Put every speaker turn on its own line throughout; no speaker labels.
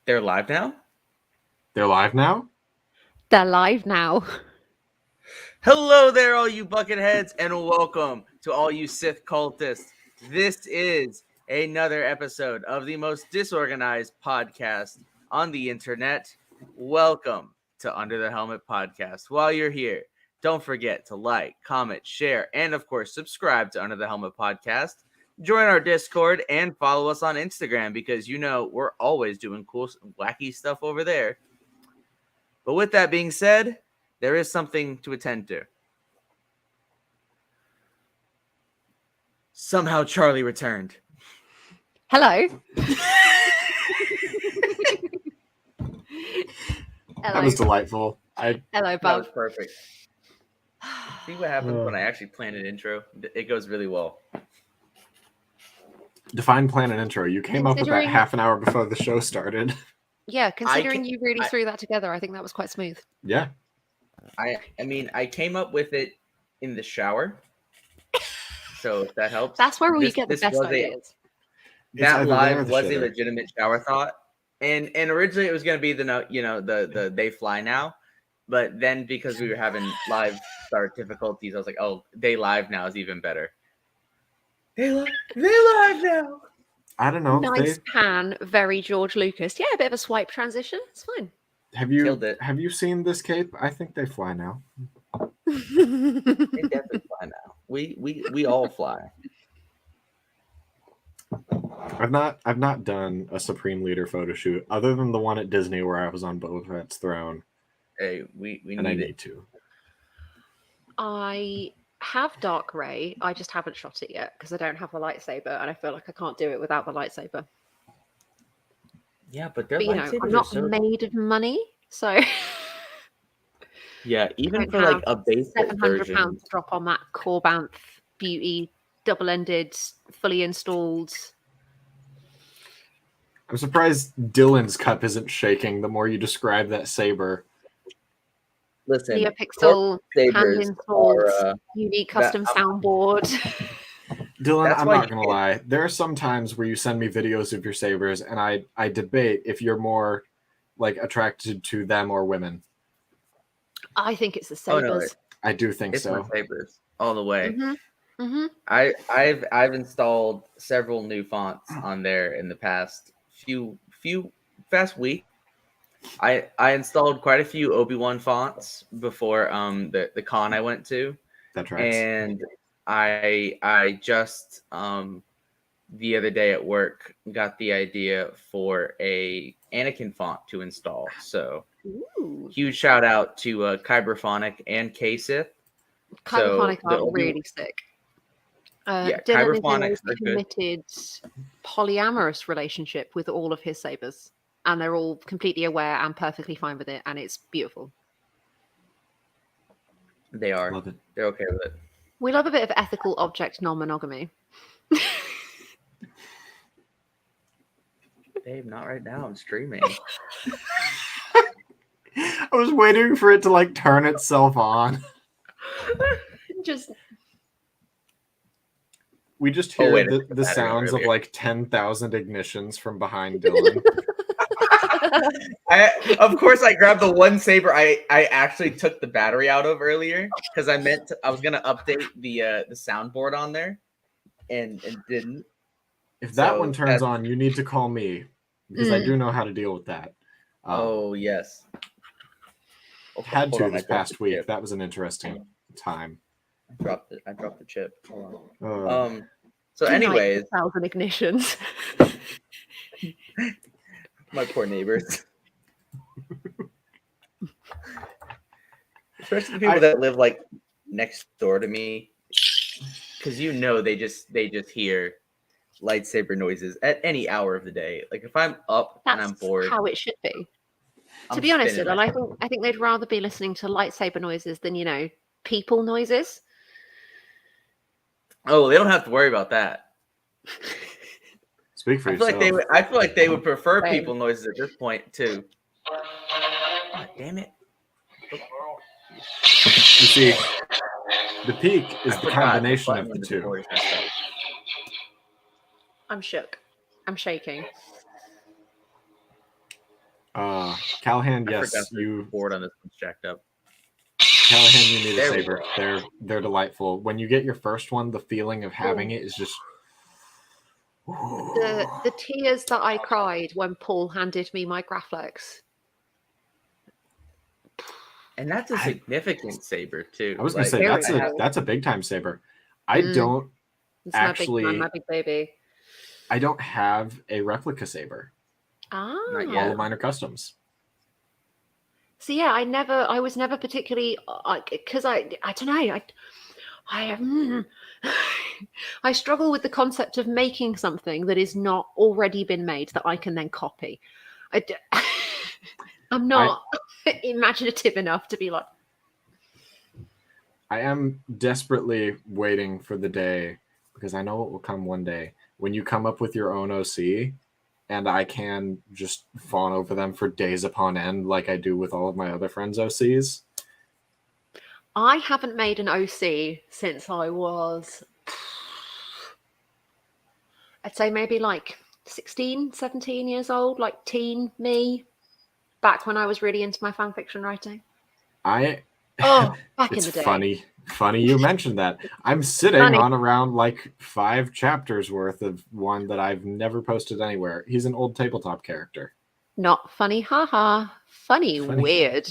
They're live now?
They're live now?
They're live now.
Hello there, all you bucketheads, and welcome to all you Sith cultists. This is another episode of the most disorganized podcast on the internet. Welcome to Under the Helmet Podcast. While you're here, don't forget to like, comment, share, and of course, subscribe to Under the Helmet Podcast. Join our Discord and follow us on Instagram because you know we're always doing cool, wacky stuff over there. But with that being said, there is something to attend to. Somehow Charlie returned.
Hello.
That was delightful.
Hello,
That
Bob.
was perfect. See what happens when I actually plan an intro? It goes really well.
Define plan and intro. You came up with that half an hour before the show started.
Yeah, considering you really threw that together, I think that was quite smooth.
Yeah.
I mean, I came up with it in the shower. So if that helps.
That's where we get the best ideas.
That live was a legitimate shower thought. And originally it was going to be the they fly now. But then because we were having live start difficulties, I was like, oh, they live now is even better. They live now.
I don't know.
Nice pan, very George Lucas. Yeah, a bit of a swipe transition. It's fine.
Have you seen this cape? I think they fly now.
They definitely fly now. We all fly.
I've not done a Supreme Leader photo shoot other than the one at Disney where I was on Boba Fett's throne.
Hey, we
need to.
I have Dark Ray. I just haven't shot it yet because I don't have the lightsaber, and I feel like I can't do it without the lightsaber.
Yeah, but
I'm not made of money, so
yeah, even for like a basic
£700 drop on that Corbanth Beauty double-ended, fully installed.
I'm surprised Dylan's cup isn't shaking the more you describe that saber.
Listen,
NeoPixel hand-installed, unique custom soundboard.
Dylan, I'm not going to lie. There are some times where you send me videos of your sabers, and I debate if you're more like attracted to them or women.
I think it's the sabers.
Oh, no,
I do think
it's
so.
My sabers all the way.
Mm-hmm. Mm-hmm.
I've installed several new fonts on there in the past few week. I installed quite a few Obi-Wan fonts before the con I went to.
That's right.
And I just the other day at work got the idea for a Anakin font to install. So huge shout out to Kyberphonic and K-Sith.
Kyberphonic are really sick. Dylan is in a committed polyamorous relationship with all of his sabers. And they're all completely aware and perfectly fine with it, and it's beautiful.
They are.
Love it.
They're okay with it.
We love a bit of ethical object non-monogamy.
Dave, not right now. I'm streaming.
I was waiting for it to like turn itself on. We just hear the sounds of like 10,000 ignitions from behind Dylan.
Of course, I grabbed the one saber I actually took the battery out of earlier because I was gonna update the soundboard on there, and didn't.
If that one turns on, you need to call me because I do know how to deal with that.
Oh yes,
had to this past week. Chip. That was an interesting time.
I dropped the chip. Hold on. So, anyways,
1,000 ignitions.
My poor neighbors. Especially the people that live like next door to me. Because they just hear lightsaber noises at any hour of the day. Like if I'm up and I'm bored.
That's how it should be. To be honest, Dylan, I think they'd rather be listening to lightsaber noises than, people noises.
Oh, they don't have to worry about that.
Speak for yourself.
I feel like they would prefer people noises at this point too. Oh, damn it!
You see, the peak is the combination of the two.
I'm shook. I'm shaking.
Callahan, yes,
you board on this one's jacked up.
Callahan, you need a saber. They're delightful. When you get your first one, the feeling of having it is just
the tears that I cried when Paul handed me my Graflex.
And that's a significant saber too.
I was gonna say that's a big time saber. I don't actually
my big baby.
I don't have a replica saber. All of mine are customs.
So yeah, I was never particularly because I don't know. I struggle with the concept of making something that is not already been made that I can then copy. I'm not imaginative enough to be like.
I am desperately waiting for the day, because I know it will come one day, when you come up with your own OC and I can just fawn over them for days upon end like I do with all of my other friends' OCs.
I haven't made an OC since I was, I'd say maybe like 16, 17 years old, like teen me, back when I was really into my fan fiction writing.
Back
in the day.
Funny you mentioned that. I'm sitting on around like 5 chapters worth of one that I've never posted anywhere. He's an old tabletop character.
Not funny, haha. Funny. Weird.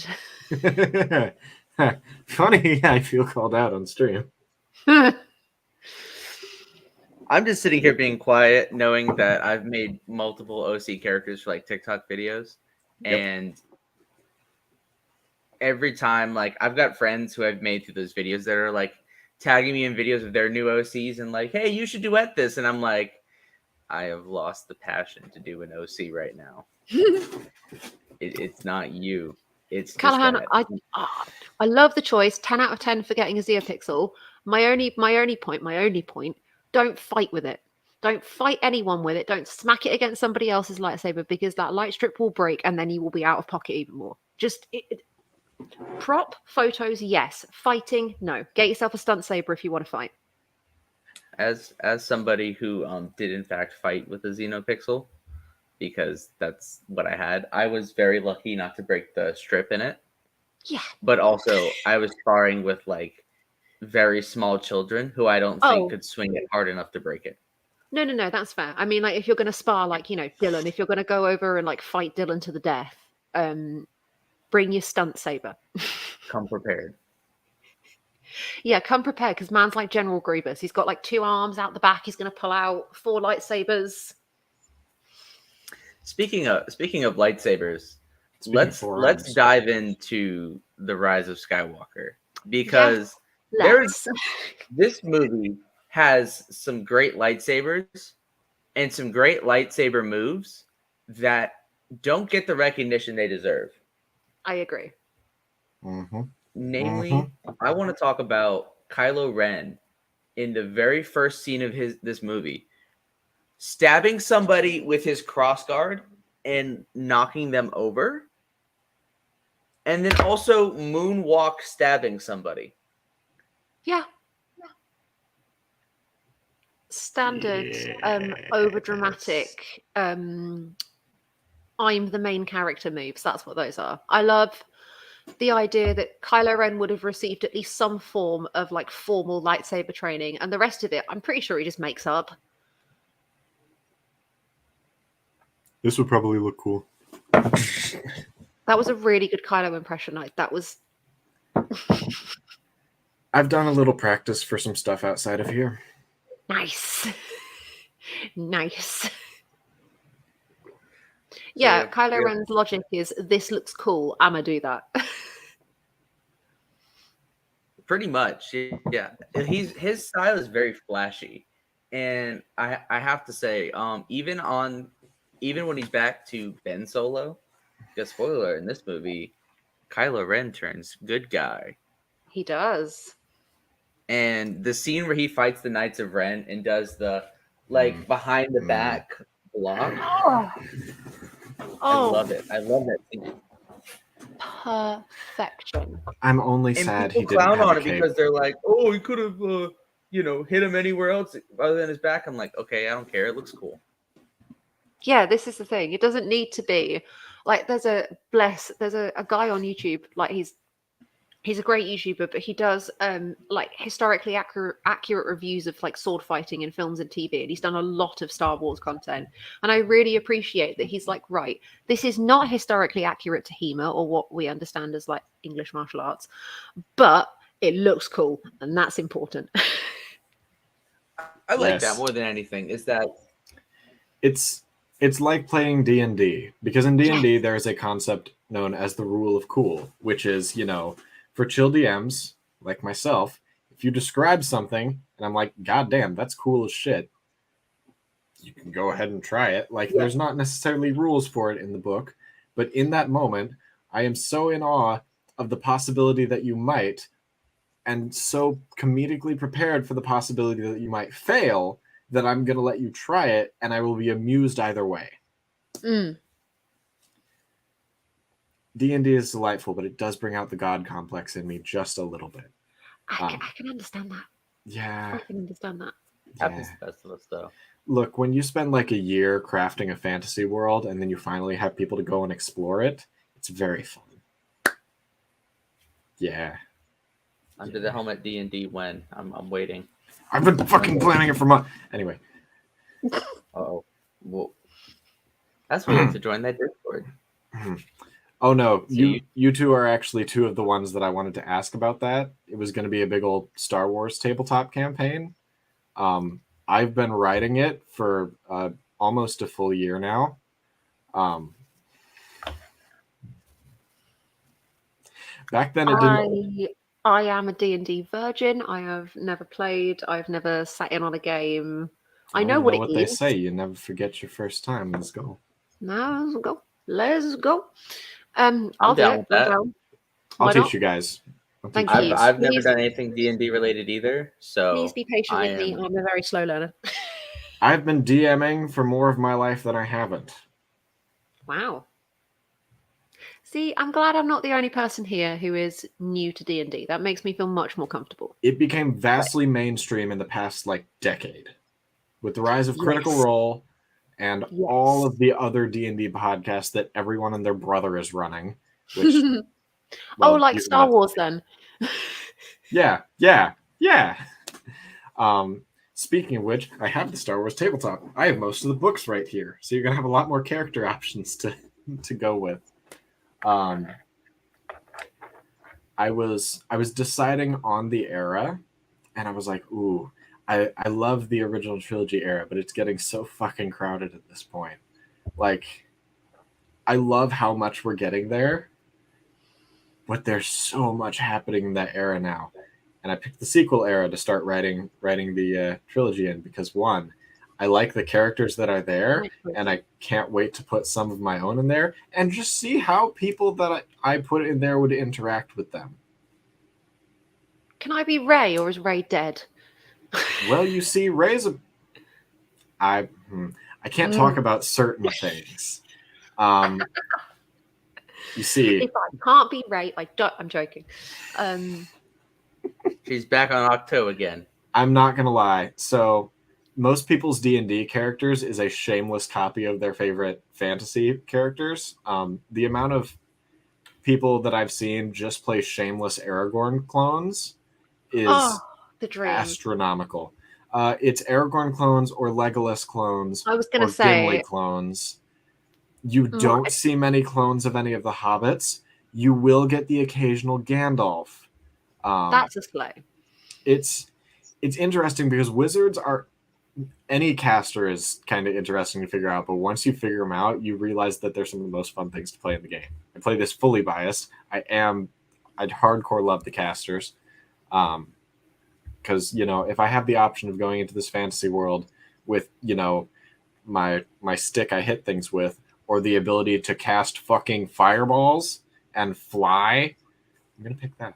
Funny, I feel called out on stream.
I'm just sitting here being quiet, knowing that I've made multiple OC characters for like TikTok videos. Yep. And every time, like, I've got friends who I've made through those videos that are like tagging me in videos of their new OCs and like, hey, you should duet this. And I'm like, I have lost the passion to do an OC right now. It's not you. It's
Callahan. I love the choice. 10 out of 10 for getting a Xeopixel. My only point. Don't fight with it. Don't fight anyone with it. Don't smack it against somebody else's lightsaber, because that light strip will break and then you will be out of pocket even more. Just prop photos, yes. Fighting, no. Get yourself a stunt saber if you want to fight.
As somebody who did in fact fight with a Xenopixel, because that's what I had, I was very lucky not to break the strip in it.
Yeah.
But also, I was sparring with like very small children who I don't think could swing it hard enough to break it.
No, that's fair. I mean, like, if you're going to spar, like, you know, Dylan, if you're going to go over and like fight Dylan to the death, bring your stunt saber.
Come prepared.
Yeah, come prepared, because man's like General Grievous. He's got like 2 arms out the back. He's going to pull out 4 lightsabers.
Speaking of lightsabers, let's dive into the Rise of Skywalker, because this movie has some great lightsabers and some great lightsaber moves that don't get the recognition they deserve.
I agree.
Mm-hmm.
Namely, I want to talk about Kylo Ren in the very first scene of this movie, stabbing somebody with his crossguard and knocking them over, and then also moonwalk stabbing somebody.
Yeah. Standard, overdramatic, I'm the main character moves. That's what those are. I love the idea that Kylo Ren would have received at least some form of like formal lightsaber training, and the rest of it, I'm pretty sure he just makes up.
This would probably look cool.
That was a really good Kylo impression.
I've done a little practice for some stuff outside of here.
Nice. Yeah, Kylo Ren's logic is, this looks cool, I'ma do that.
Pretty much, yeah. His style is very flashy, and I have to say, even when he's back to Ben Solo, because spoiler in this movie, Kylo Ren turns good guy.
He does.
And the scene where he fights the Knights of Ren and does the like behind the back block. I love it. I love that scene.
Perfection.
I'm only sad he didn't
clown
have
on
a
it
cape.
because they're like, oh, he could have, hit him anywhere else other than his back. I'm like, okay, I don't care. It looks cool.
Yeah, this is the thing. It doesn't need to be, Like there's a guy on YouTube, like he's a great YouTuber, but he does like historically accurate reviews of like sword fighting in films and TV, and he's done a lot of Star Wars content. And I really appreciate that he's like, right, this is not historically accurate to HEMA or what we understand as like English martial arts, but it looks cool, and that's important.
I like that more than anything. Is that
it's like playing D&D, because in D&D there is a concept known as the rule of cool, which is, you know, for chill DMs like myself, if you describe something and I'm like, God damn, that's cool as shit, you can go ahead and try it. Like, there's not necessarily rules for it in the book, but in that moment, I am so in awe of the possibility that you might, and so comedically prepared for the possibility that you might fail, that I'm going to let you try it, and I will be amused either way. D&D is delightful, but it does bring out the God complex in me just a little bit.
I can understand that.
Yeah.
I can understand that.
Happens to best of us, though.
Look, when you spend like a year crafting a fantasy world, and then you finally have people to go and explore it, it's very fun. Yeah.
Under the helmet D&D when? I'm waiting.
I've been fucking planning it for months. Anyway.
Oh, well, that's weird to join that Discord.
Oh no, you two are actually two of the ones that I wanted to ask about that. It was going to be a big old Star Wars tabletop campaign. I've been writing it for almost a full year now. Back then it didn't.
I am a D&D virgin. I have never played. I've never sat in on a game. I know what
they say. You never forget your first time. Let's go.
Now let's go. Let's go.
I'm down with that.
I'll teach you guys.
Thank you.
I've never done anything D&D related either. So
please be patient with me. I'm a very slow learner.
I've been DMing for more of my life than I haven't.
Wow. See, I'm glad I'm not the only person here who is new to D&D. That makes me feel much more comfortable.
It became vastly mainstream in the past decade, with the rise of Critical Role and all of the other D&D podcasts that everyone and their brother is running. Which,
like Star Wars then.
Yeah. Speaking of which, I have the Star Wars tabletop. I have most of the books right here, so you're gonna have a lot more character options to go with. I was deciding on the era, and I was like, ooh, I love the original trilogy era, but it's getting so fucking crowded at this point. Like, I love how much we're getting there, but there's so much happening in that era now. And I picked the sequel era to start writing the trilogy in, because one, I like the characters that are there, and I can't wait to put some of my own in there and just see how people that I put in there would interact with them.
Can I be Rey, or is Rey dead?
Well, you see, Rey's I can't talk about certain things. You see,
if I can't be Rey, I'm joking.
She's back on Octo again.
I'm not gonna lie. So most people's D&D characters is a shameless copy of their favorite fantasy characters. The amount of people that I've seen just play shameless Aragorn clones is
the dream.
Astronomical. It's Aragorn clones or Legolas clones.
I was going to say
Gimli clones. You don't see many clones of any of the hobbits. You will get the occasional Gandalf.
That's a slay.
It's interesting because wizards are... Any caster is kind of interesting to figure out, but once you figure them out, you realize that they're some of the most fun things to play in the game. I play this fully biased. I hardcore love the casters. Because, if I have the option of going into this fantasy world with, my stick I hit things with, or the ability to cast fucking fireballs and fly, I'm going to pick that.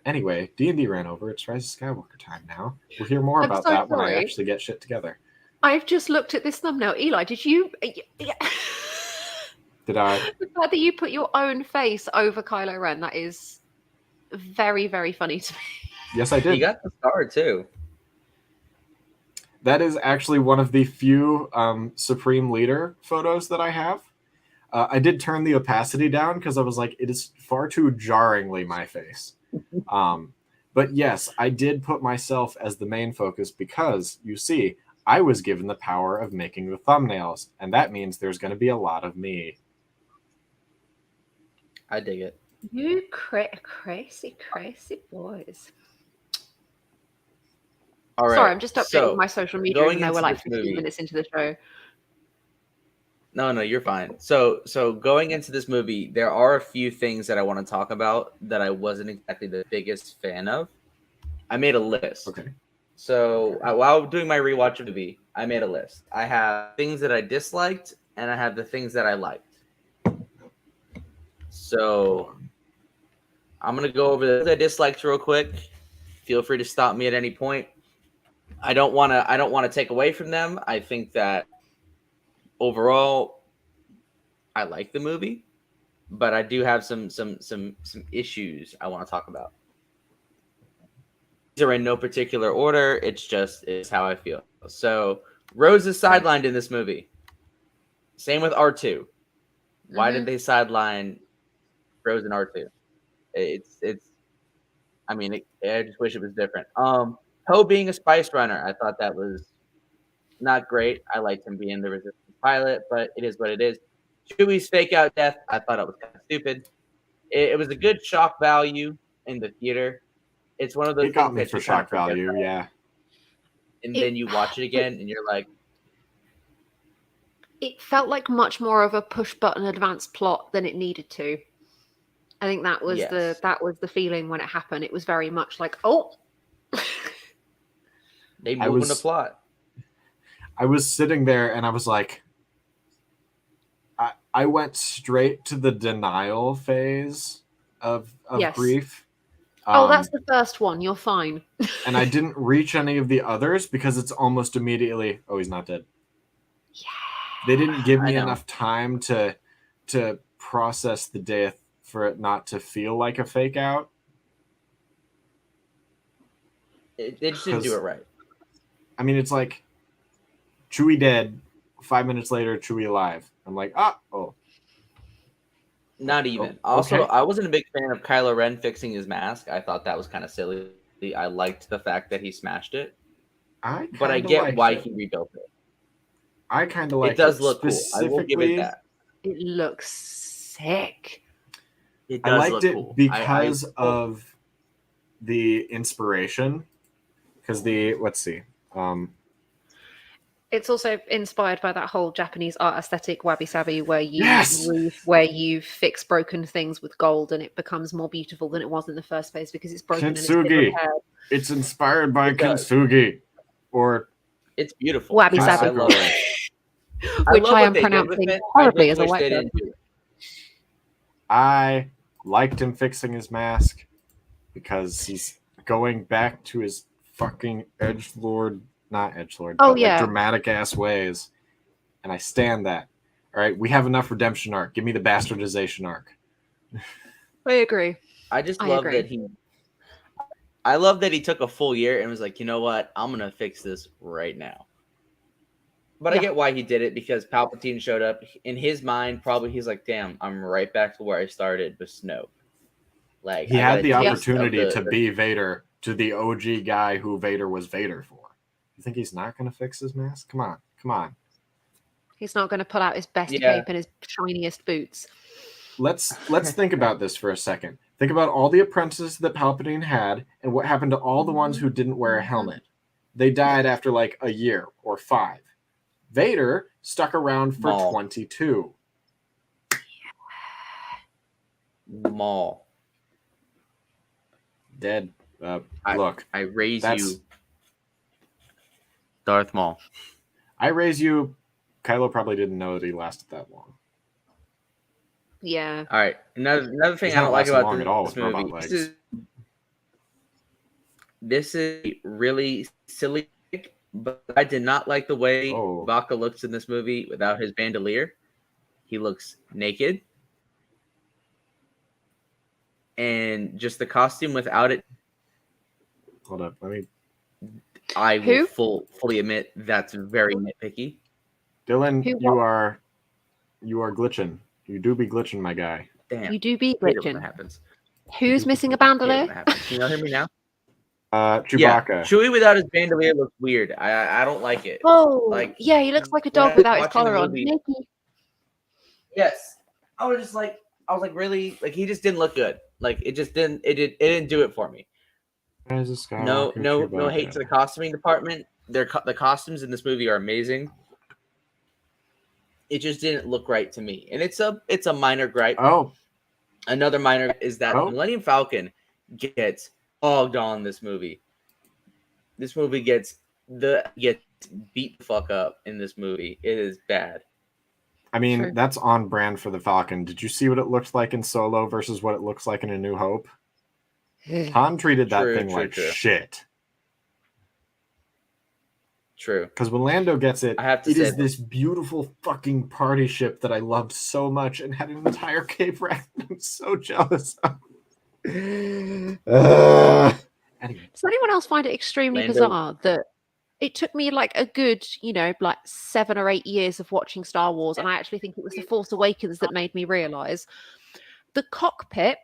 Anyway, D&D ran over. It's Rise of Skywalker time now. We'll hear more about that when I actually get shit together.
I've just looked at this thumbnail. Eli, did you...
Did I?
The fact that you put your own face over Kylo Ren, that is very, very funny to me.
Yes, I did.
You got the star, too.
That is actually one of the few Supreme Leader photos that I have. I did turn the opacity down because I was like, it is far too jarringly my face. But yes, I did put myself as the main focus because, you see, I was given the power of making the thumbnails, and that means there's going to be a lot of me.
I dig it.
You crazy boys.
All right.
Sorry, I'm just updating my social media even though we're like 15 minutes into the show.
No, you're fine. So going into this movie, there are a few things that I want to talk about that I wasn't exactly the biggest fan of. I made a list.
Okay.
So while doing my rewatch of the movie, I made a list. I have things that I disliked, and I have the things that I liked. So I'm gonna go over the things I disliked real quick. Feel free to stop me at any point. I don't want to take away from them. I think that overall, I like the movie, but I do have some issues I want to talk about. These are in no particular order. It's how I feel. So Rose is sidelined in this movie. Same with R2. Why did they sideline Rose and R2? I just wish it was different. Poe being a spice runner, I thought that was not great. I liked him being the resistance pilot, but it is what it is. Chewie's fake out death, I thought it was kind of stupid. It was a good shock value in the theater. It's one of those.
It got me for shock value, yeah.
And then you watch it again, and you're like,
it felt like much more of a push button advanced plot than it needed to. I think that was the feeling when it happened. It was very much like, oh,
they moving the plot.
I was sitting there and I was like, I went straight to the denial phase of grief.
That's the first one. You're fine.
And I didn't reach any of the others because it's almost immediately, oh, he's not dead.
Yeah.
They didn't give me enough time to process the death for it not to feel like a fake out.
They just didn't do it right.
I mean, it's like Chewie dead, 5 minutes later, Chewie alive. I'm like, oh.
Not even. Also, I wasn't a big fan of Kylo Ren fixing his mask. I thought that was kind of silly. I liked the fact that he smashed it. But I get why he rebuilt it.
I kind of like it.
It does look cool. I will give it that.
It looks sick.
It does
I liked
look
it
cool.
because of the inspiration. Because let's see.
It's also inspired by that whole Japanese art aesthetic, wabi-sabi, where you fix broken things with gold and it becomes more beautiful than it was in the first place because it's broken.
Kintsugi.
And it's been repaired.
It's inspired by Kintsugi. Or
it's beautiful.
Wabi-sabi.
I love it.
Which I am pronouncing horribly as a white person.
I liked him fixing his mask because he's going back to his fucking edgelord. Not edgelord, but like dramatic ass ways, and I stand that. All right, we have enough redemption arc. Give me the bastardization arc.
I agree.
I just love that he. I love that he took a full year and was like, you know what, I'm gonna fix this right now. But I get why he did it because Palpatine showed up in his mind. Probably he's like, damn, I'm right back to where I started with Snoke. Like
he had the opportunity to be Vader, to the OG guy who Vader was Vader for. You think he's not going to fix his mask? Come on.
He's not going to pull out his best cape and his shiniest boots.
Let's think about this for a second. Think about all the apprentices that Palpatine had and what happened to all the ones who didn't wear a helmet. They died after like a year or 5. Vader stuck around for 22.
Maul.
Dead. Look.
I raise you. Darth Maul.
I raise you. Kylo probably didn't know that he lasted that long.
Yeah.
All right. Another thing I don't like about this movie. This is really silly, but I did not like the way Baca looks in this movie without his bandolier. He looks naked. And just the costume without it.
Hold up. Let me.
I will fully admit that's very nitpicky.
Dylan, you are glitching. You do be glitching, my guy.
Damn. You do be glitching.
What happens?
Who's missing a bandolier?
Can you hear me now?
Chewbacca.
Yeah. Chewie without his bandolier looks weird. I don't like it.
Oh, like, yeah, he looks like a dog without his collar on.
Yes. I was like, really? Like, he just didn't look good. Like, it didn't do it for me.
Rise of Skywalker,
no hate to the costuming department. The costumes in this movie are amazing. It just didn't look right to me, and it's a minor gripe.
Oh,
another minor is that Millennium Falcon gets bogged on this movie. This movie gets beat the fuck up in this movie. It is bad.
I mean, that's on brand for the Falcon. Did you see what it looked like in Solo versus what it looks like in A New Hope? Han treated that thing like shit.
True.
Because when Lando gets it,
it
is this beautiful fucking party ship that I loved so much and had an entire cape rack that I'm so jealous of.
Anyway. Does anyone else find it extremely bizarre that it took me like a good, like 7 or 8 years of watching Star Wars, and I actually think it was The Force Awakens that made me realize the cockpit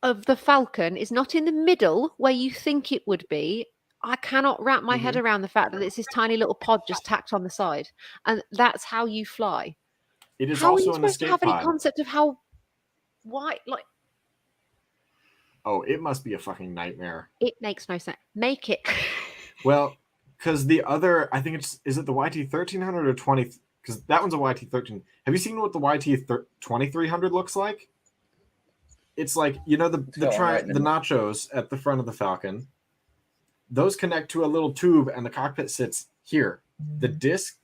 of the Falcon is not in the middle where you think it would be. I cannot wrap my head around the fact that it's this tiny little pod just tacked on the side, and that's how you fly.
It is
how
also
are you supposed to have any concept of why?
Oh, it must be a fucking nightmare.
It makes no sense. Make it.
Well, because the other, I think is it the YT 1300 or 20? Because that one's a YT 13. Have you seen what the YT 2300 looks like? It's like, the nachos at the front of the Falcon. Those connect to a little tube, and the cockpit sits here. The disc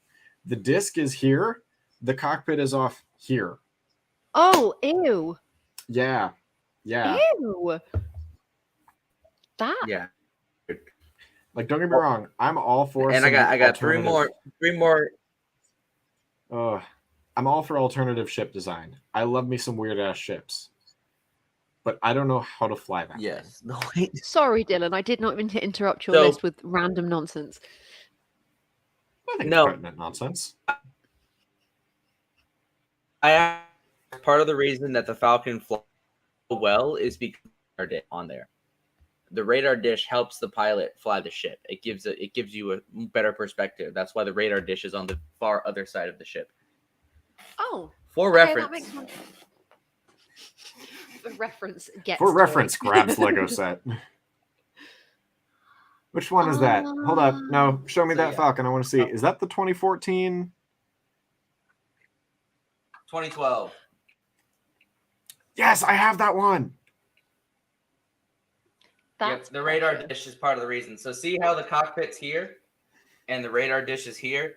is here. The cockpit is off here.
Oh, ew.
Yeah.
Ew.
Yeah.
Like, don't get me wrong, I'm all for.
And I got three more.
I'm all for alternative ship design. I love me some weird ass ships, but I don't know how to fly them.
Yes.
Sorry, Dylan. I did not mean to interrupt your list with random nonsense.
I think it's pertinent nonsense.
Part of the reason that the Falcon flies well is because on there. The radar dish helps the pilot fly the ship. It gives you a better perspective. That's why the radar dish is on the far other side of the ship.
Oh.
For reference.
That makes sense. The reference gets
For reference, grabs Lego set. Which one is that? Hold up. No, show me that Falcon. I want to see. Is that the 2014?
2012.
Yes, I have that one.
Yep, the radar dish is part of the reason. So see how the cockpit's here and the radar dish is here?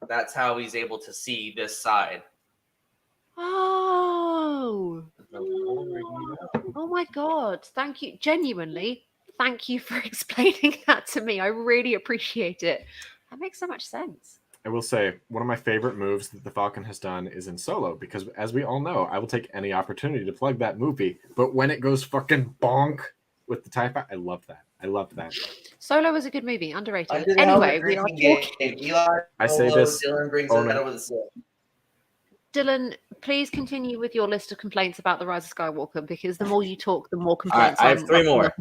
That's how he's able to see this side.
Oh. Oh my God. Thank you. Genuinely, thank you for explaining that to me. I really appreciate it. That makes so much sense.
I will say, one of my favorite moves that the Falcon has done is in Solo, because as we all know, I will take any opportunity to plug that movie. But when it goes fucking bonk with the TIE Fighter, I love that.
Solo was a good movie, underrated. Anyway, we are talking.
I say this.
Dylan, please continue with your list of complaints about the Rise of Skywalker, because the more you talk, the more complaints.
I have three more.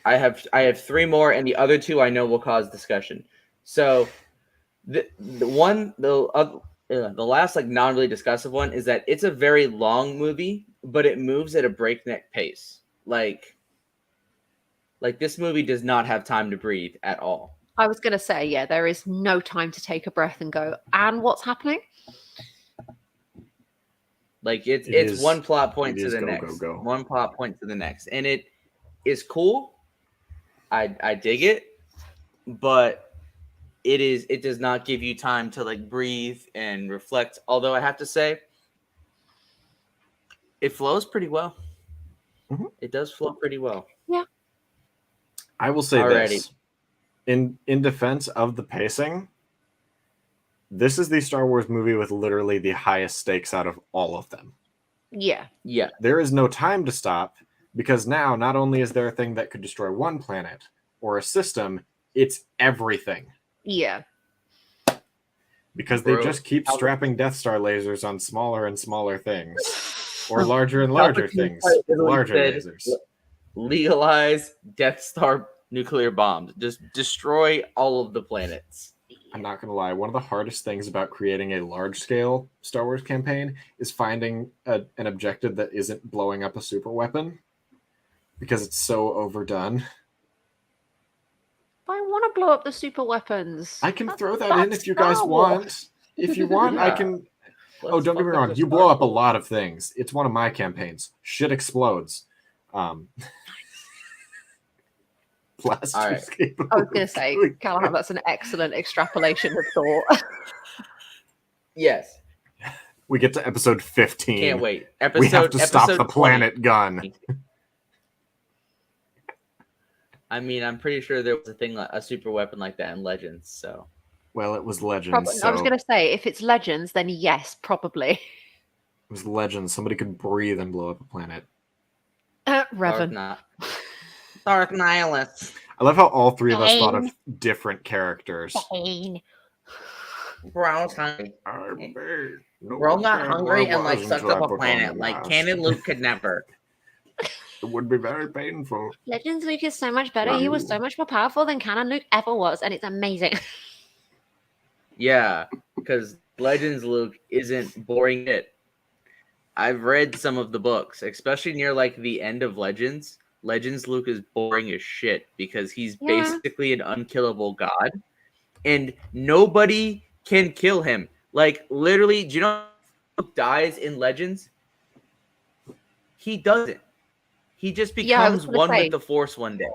I have three more, and the other two I know will cause discussion. So, the last not really discussive one is that it's a very long movie, but it moves at a breakneck pace. Like this movie does not have time to breathe at all.
I was going to say, yeah, there is no time to take a breath and go, and what's happening?
Like it's one plot point to the next. One plot point to the next. And it is cool. I dig it, but it does not give you time to breathe and reflect. Although I have to say, it flows pretty well.
Mm-hmm.
It does flow pretty well.
Yeah.
I will say this. In defense of the pacing, this is the Star Wars movie with literally the highest stakes out of all of them.
Yeah.
Yeah.
There is no time to stop, because now not only is there a thing that could destroy one planet or a system, it's everything.
Yeah.
Because they just keep strapping Death Star lasers on smaller and smaller things. Or larger and larger things with larger lasers.
Legalize Death Star nuclear bombs. Just destroy all of the planets.
I'm not going to lie. One of the hardest things about creating a large-scale Star Wars campaign is finding an objective that isn't blowing up a super weapon. Because it's so overdone.
I want to blow up the super weapons.
I can throw that in if you guys want. If you want, I can... Don't get me wrong. You blow up a lot of things. It's one of my campaigns. Shit explodes. Blasters.
Right. I was going to say, Callahan, that's an excellent extrapolation of thought.
Yes.
We get to episode 15.
Can't wait.
We have to stop the planet gun.
I mean, I'm pretty sure there was a super weapon like that in Legends, so...
Well, it was Legends.
I was going to say, if it's Legends, then yes, probably.
It was Legends. Somebody could breathe and blow up a planet.
Revan.
Dark Nihilus.
I love how all three of us thought of different characters.
We're all hungry. We're all not hungry and sucked up a planet. Canon Luke could never.
It would be very painful.
Legends Luke is so much better. He was so much more powerful than Canon Luke ever was, and it's amazing.
Yeah, because Legends Luke isn't boring it. I've read some of the books, especially near the end of Legends. Legends Luke is boring as shit because he's basically an unkillable god, and nobody can kill him. Literally, do you know Luke dies in Legends? He doesn't. He just becomes one with the Force one day.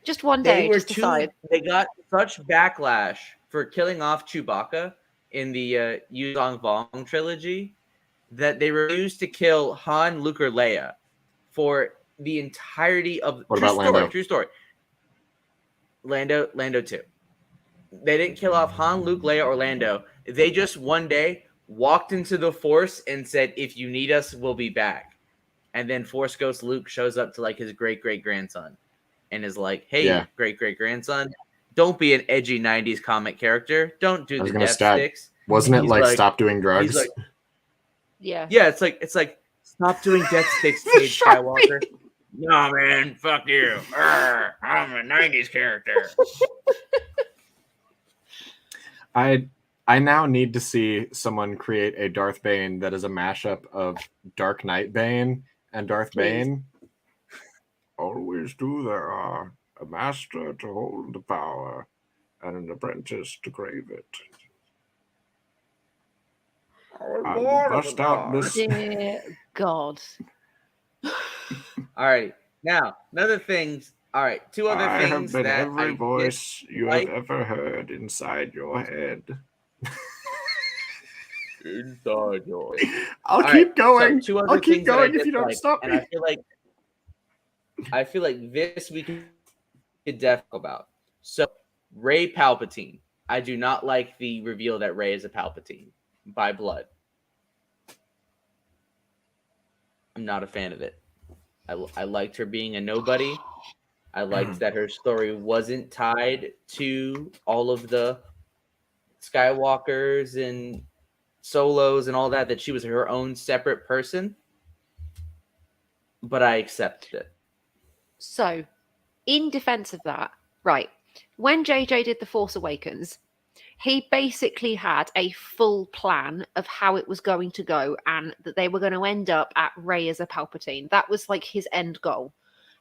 Just one day.
They got such backlash for killing off Chewbacca in the Yuzong Vong trilogy that they refused to kill Han, Luke, or Leia for the entirety of
Lando?
True story. Lando too. They didn't kill off Han, Luke, Leia, or Lando. They just one day walked into the Force and said, "If you need us, we'll be back." And then Force Ghost Luke shows up to his great-great-grandson and is like, "Hey, great-great-grandson, don't be an edgy 90s comic character. Don't do the death sticks."
Wasn't it stop doing drugs?
Yeah,
it's like stop doing death sticks, Sage Skywalker. No, man, fuck you. I'm a 90s character.
I now need to see someone create a Darth Bane that is a mashup of Dark Knight Bane and Darth Bane. Always do there are a master to hold the power and an apprentice to crave it. I'll bust out this.
Dear God.
All right. Now, another things. All right. Two other things.
I have been every voice you have ever heard inside your head.
Inside your head.
I'll keep going. I'll keep going if you don't stop me.
And I feel like this we could definitely talk about. So, Rey Palpatine. I do not like the reveal that Rey is a Palpatine by blood. I'm not a fan of it. I liked her being a nobody. I liked that her story wasn't tied to all of the Skywalkers and Solos and all that she was her own separate person. But I accepted it.
So, in defense of that, right, when JJ did The Force Awakens, he basically had a full plan of how it was going to go and that they were going to end up at Rey as a Palpatine. That was his end goal.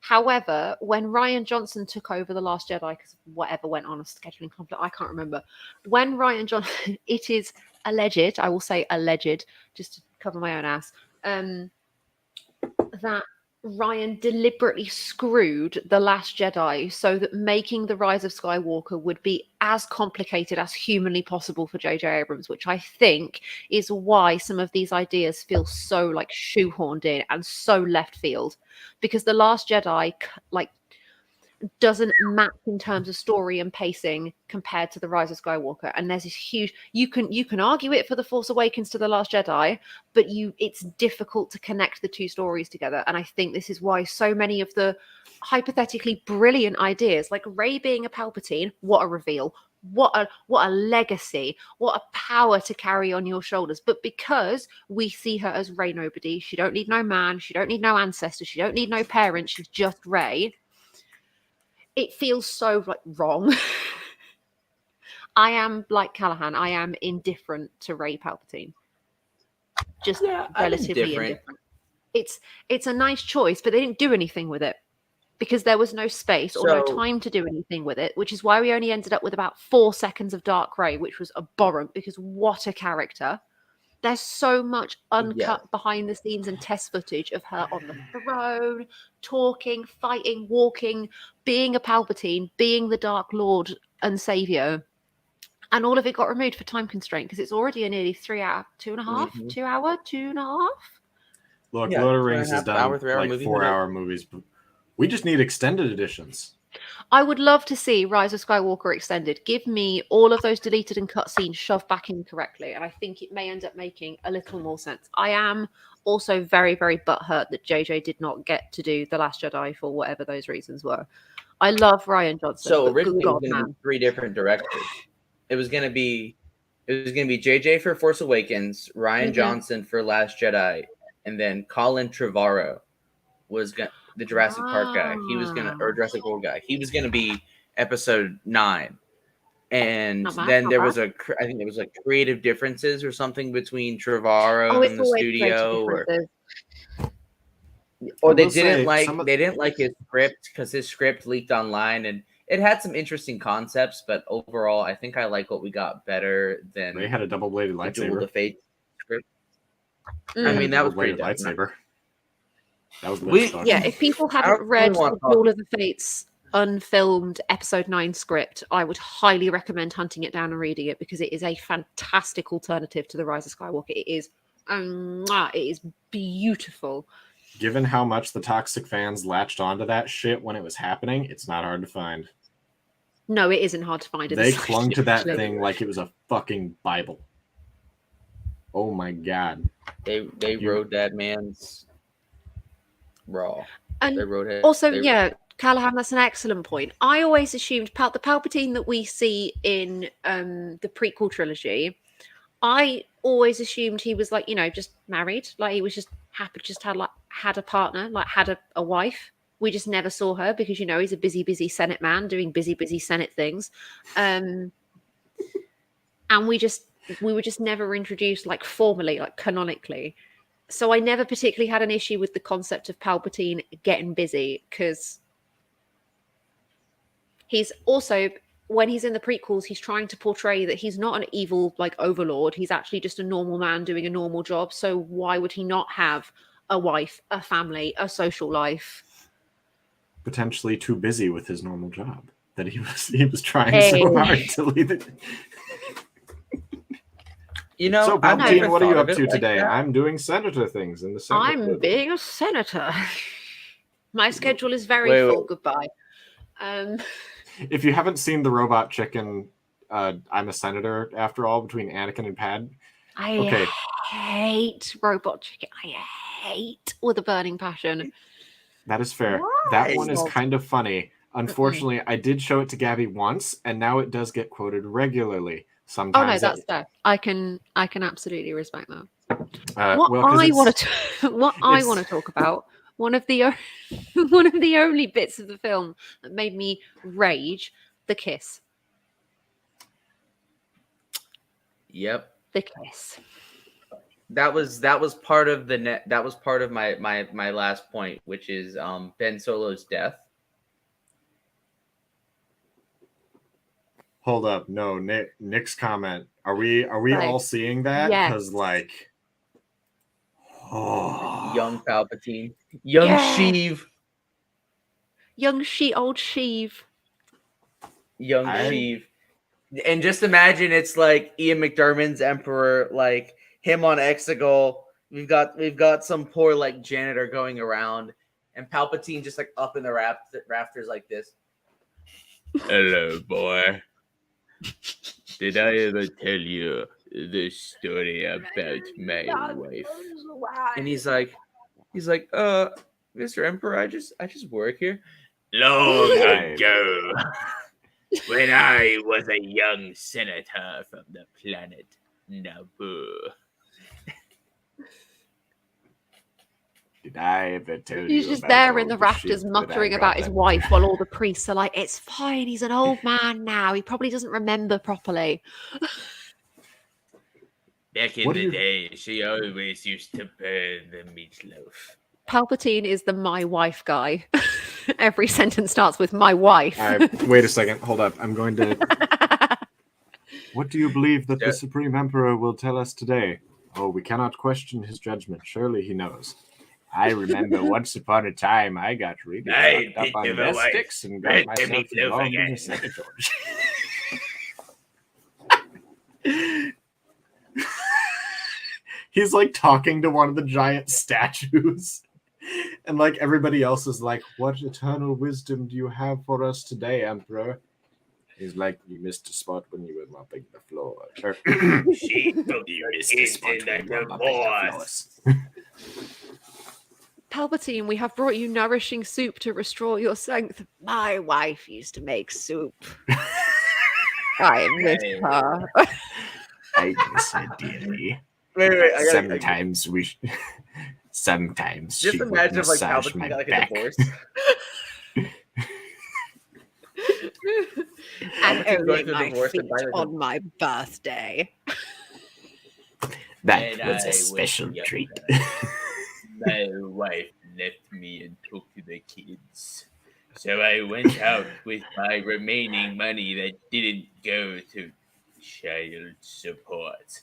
However, when Rian Johnson took over The Last Jedi, because whatever went on, a scheduling conflict, I can't remember. When Rian Johnson, it is alleged, I will say alleged, just to cover my own ass, that Rian deliberately screwed The Last Jedi so that making The Rise of Skywalker would be as complicated as humanly possible for J.J. Abrams, which I think is why some of these ideas feel so shoehorned in and so left field. Because The Last Jedi doesn't match in terms of story and pacing compared to The Rise of Skywalker. And there's this huge, you can argue it for The Force Awakens to The Last Jedi, but it's difficult to connect the two stories together. And I think this is why so many of the hypothetically brilliant ideas, like Rey being a Palpatine, what a reveal. what a legacy, what a power to carry on your shoulders. But because we see her as Rey nobody, she don't need no man, she don't need no ancestors, she don't need no parents, she's just Rey. It feels so like wrong. I am like Callahan, I am indifferent to Rey Palpatine. Just relatively indifferent. It's a nice choice, but they didn't do anything with it because there was no space or no time to do anything with it, which is why we only ended up with about 4 seconds of Dark Rey, which was abhorrent because what a character. There's so much uncut behind the scenes and test footage of her on the throne, talking, fighting, walking, being a Palpatine, being the Dark Lord and Savior. And all of it got removed for time constraint because it's already a nearly 3 hour, 2.5, 2 hour, 2.5.
Look, Lord of the Rings has done like 4-hour movies. We just need extended editions.
I would love to see Rise of Skywalker extended. Give me all of those deleted and cut scenes shoved back in correctly, and I think it may end up making a little more sense. I am also very, very butthurt that JJ did not get to do The Last Jedi for whatever those reasons were. I love Rian Johnson.
So originally it was going to be 3 different directors. It was going to be JJ for Force Awakens, Rian Johnson for Last Jedi, and then Colin Trevorrow was the Jurassic Park guy. He was or Jurassic World guy. He was gonna be episode 9, and then there was I think there was like creative differences or something between Trevorrow and the studio, or they didn't like his script because his script leaked online, and it had some interesting concepts, but overall, I think I like what we got better than
they had a double-bladed lightsaber.
Duel of Fate script. I mean, that was pretty
lightsaber. That was
if people haven't read the Duel of the Fates unfilmed episode 9 script, I would highly recommend hunting it down and reading it because it is a fantastic alternative to the Rise of Skywalker. It is beautiful.
Given how much the toxic fans latched onto that shit when it was happening, it's not hard to find.
No, it isn't hard to find.
They clung to that thing like it was a fucking Bible. Oh my god.
They rode that man's raw.
And Callahan, that's an excellent point. I always assumed the Palpatine that we see in the prequel trilogy, I always assumed he was like, just married. Like he was just happy, just had a partner, like had a wife. We just never saw her because, he's a busy Senate man doing busy Senate things. And we were just never introduced like formally, like canonically. So I never particularly had an issue with the concept of Palpatine getting busy because he's also, when he's in the prequels, he's trying to portray that he's not an evil like overlord. He's actually just a normal man doing a normal job. So why would he not have a wife, a family, a social life?
Potentially too busy with his normal job that he was trying so hard to leave it. So Palpatine, what are you up to today? I'm doing senator things in the Senate.
I'm being a senator. My schedule is very full. Goodbye.
If you haven't seen the Robot Chicken, I'm a senator after all between Anakin and Pad.
I hate Robot Chicken. I hate with a burning passion.
That is fair. That one is kind of funny. Unfortunately, I did show it to Gabby once, and now it does get quoted regularly. Sometimes.
Oh no, that's fair. I can absolutely respect that. What I want to talk about, one of the only bits of the film that made me rage, the kiss.
Yep.
The kiss.
That was part of that was part of my last point, which is Ben Solo's death.
Hold up, no, Nick's comment. Are we all seeing that? Because
young Palpatine, young Sheev,
old Sheev,
Sheev, and just imagine it's like Ian McDiarmid's Emperor, like him on Exegol. We've got some poor like janitor going around, and Palpatine just like up in the rafters like this. Hello, boy. Did I ever tell you the story about my wife? And he's like, Mr. Emperor, I just work here. Long ago. when I was a young senator from the planet Naboo.
Did I ever tell you?
He's just there in the rafters muttering about his wife while all the priests are like, it's fine, he's an old man now. He probably doesn't remember properly.
Back in the day, she always used to burn the meatloaf.
Palpatine is the my wife guy. Every sentence starts with my wife.
Wait a second. Hold up. I'm going to... What do you believe that the Supreme Emperor will tell us today? Oh, we cannot question his judgment. Surely he knows. I remember once upon a time I got really fucked up on sticks and got myself involved in a senator. He's like talking to one of the giant statues. And like everybody else is like, what eternal wisdom do you have for us today, Emperor? He's like, you missed a spot when you were mopping the floor.
You missed a spot when you were mopping the floors.
Palpatine, we have brought you nourishing soup to restore your strength. My wife used to make soup. I miss her.
I miss her dearly.
Wait,
sometimes we... Sometimes
just
she
imagine
would
if like
massage
Palpatine
my
got like
back.
a divorce.
And only my feet on my birthday.
That was a special treat.
My wife left me and took the kids. So I went out with my remaining money that didn't go to child support.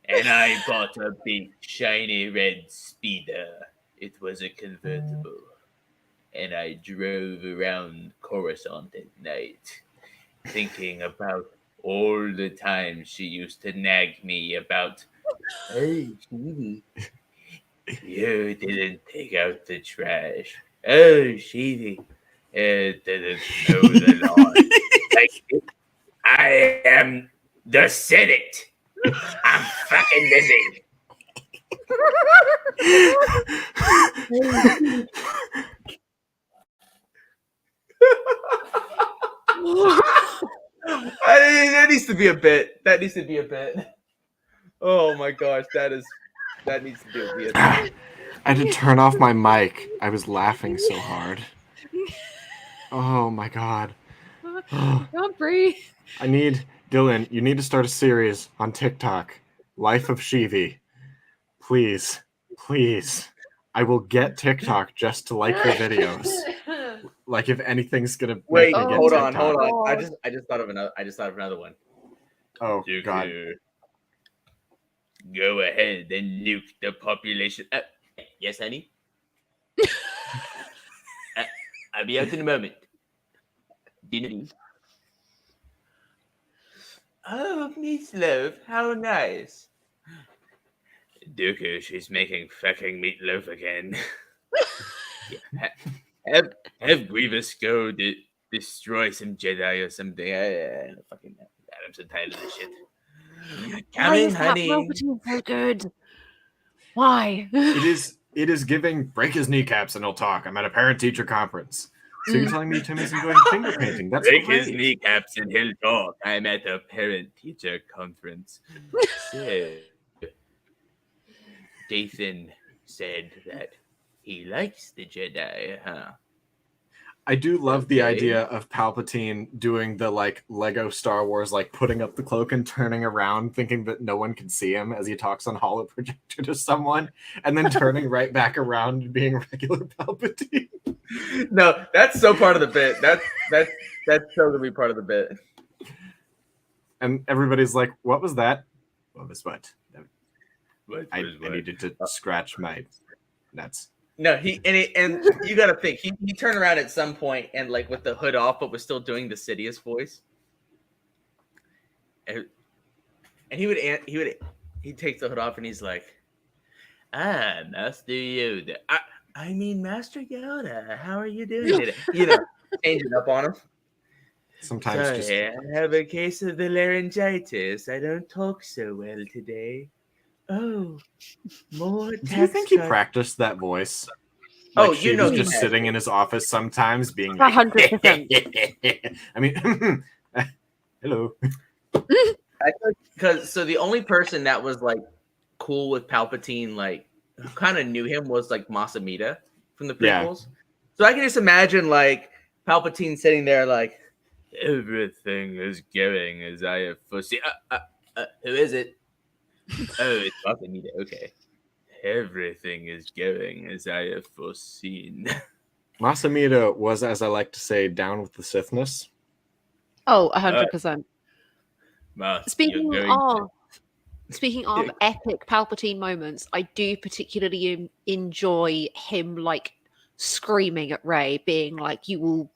And I bought a big shiny red speeder. It was a convertible. And I drove around Coruscant at night, thinking about all the times she used to nag me about, hey, Sheevy, you didn't take out the trash. Oh, Sheevy, it didn't know the law. Like, I am the Senate. I'm fucking busy. That needs to be a bit. That needs to be a bit. Oh my gosh, that needs to be a bit.
I had to turn off my mic. I was laughing so hard. Oh my god.
Don't breathe.
Dylan, you need to start a series on TikTok. Life of Sheevy. Please. Please. I will get TikTok just to like your videos. Like if anything's gonna
wait,
make me
hold
get
on,
TikTok.
hold on. I just thought of another one.
Oh god.
Go ahead and nuke the population. Yes, honey? I'll be out in a moment. Dinner. Oh, meatloaf, how nice. Dooku, she's making fucking meatloaf again. Have Grievous go destroy some Jedi or something. Fucking I'm so tired of this shit. Coming, honey.
Palpatine so good. Why?
It is giving break his kneecaps and he'll talk. I'm at a parent-teacher conference. So you're telling me Tim is enjoying finger painting? That's
break
great.
His kneecaps and he'll talk. I'm at a parent-teacher conference. So, Dathan said that he likes the Jedi, huh?
I do love the idea of Palpatine doing the like Lego Star Wars, like putting up the cloak and turning around, thinking that no one can see him as he talks on holo projector to someone, and then turning right back around and being regular Palpatine.
No, that's so part of the bit. That's so gonna be part of the bit.
And everybody's like, "What was that? What was what? I
what?
needed to scratch my nuts."
No, and you got to think he turned around at some point and like with the hood off, but was still doing the Sidious voice. And he takes the hood off and he's like, Master Yoda. I mean, Master Yoda. How are you doing today? You know, changing up on him.
Sometimes
Sorry, I have a case of the laryngitis. I don't talk so well today. Oh, more.
Do you think he practiced that voice?
Like
he was just sitting in his office sometimes being
like 100%.
I mean, Hello.
Because so the only person that was like cool with Palpatine, like who kind of knew him, was like Masamita from the prequels. So I can just imagine like Palpatine sitting there like, everything is going as I have foreseen. Who is it? Oh, it's Masamita. Okay. Everything is going as I have foreseen.
Masamita was, as I like to say, down with the Sithness.
Oh, 100%. Speaking of epic Palpatine moments, I do particularly enjoy him like screaming at Rey, being like, "You will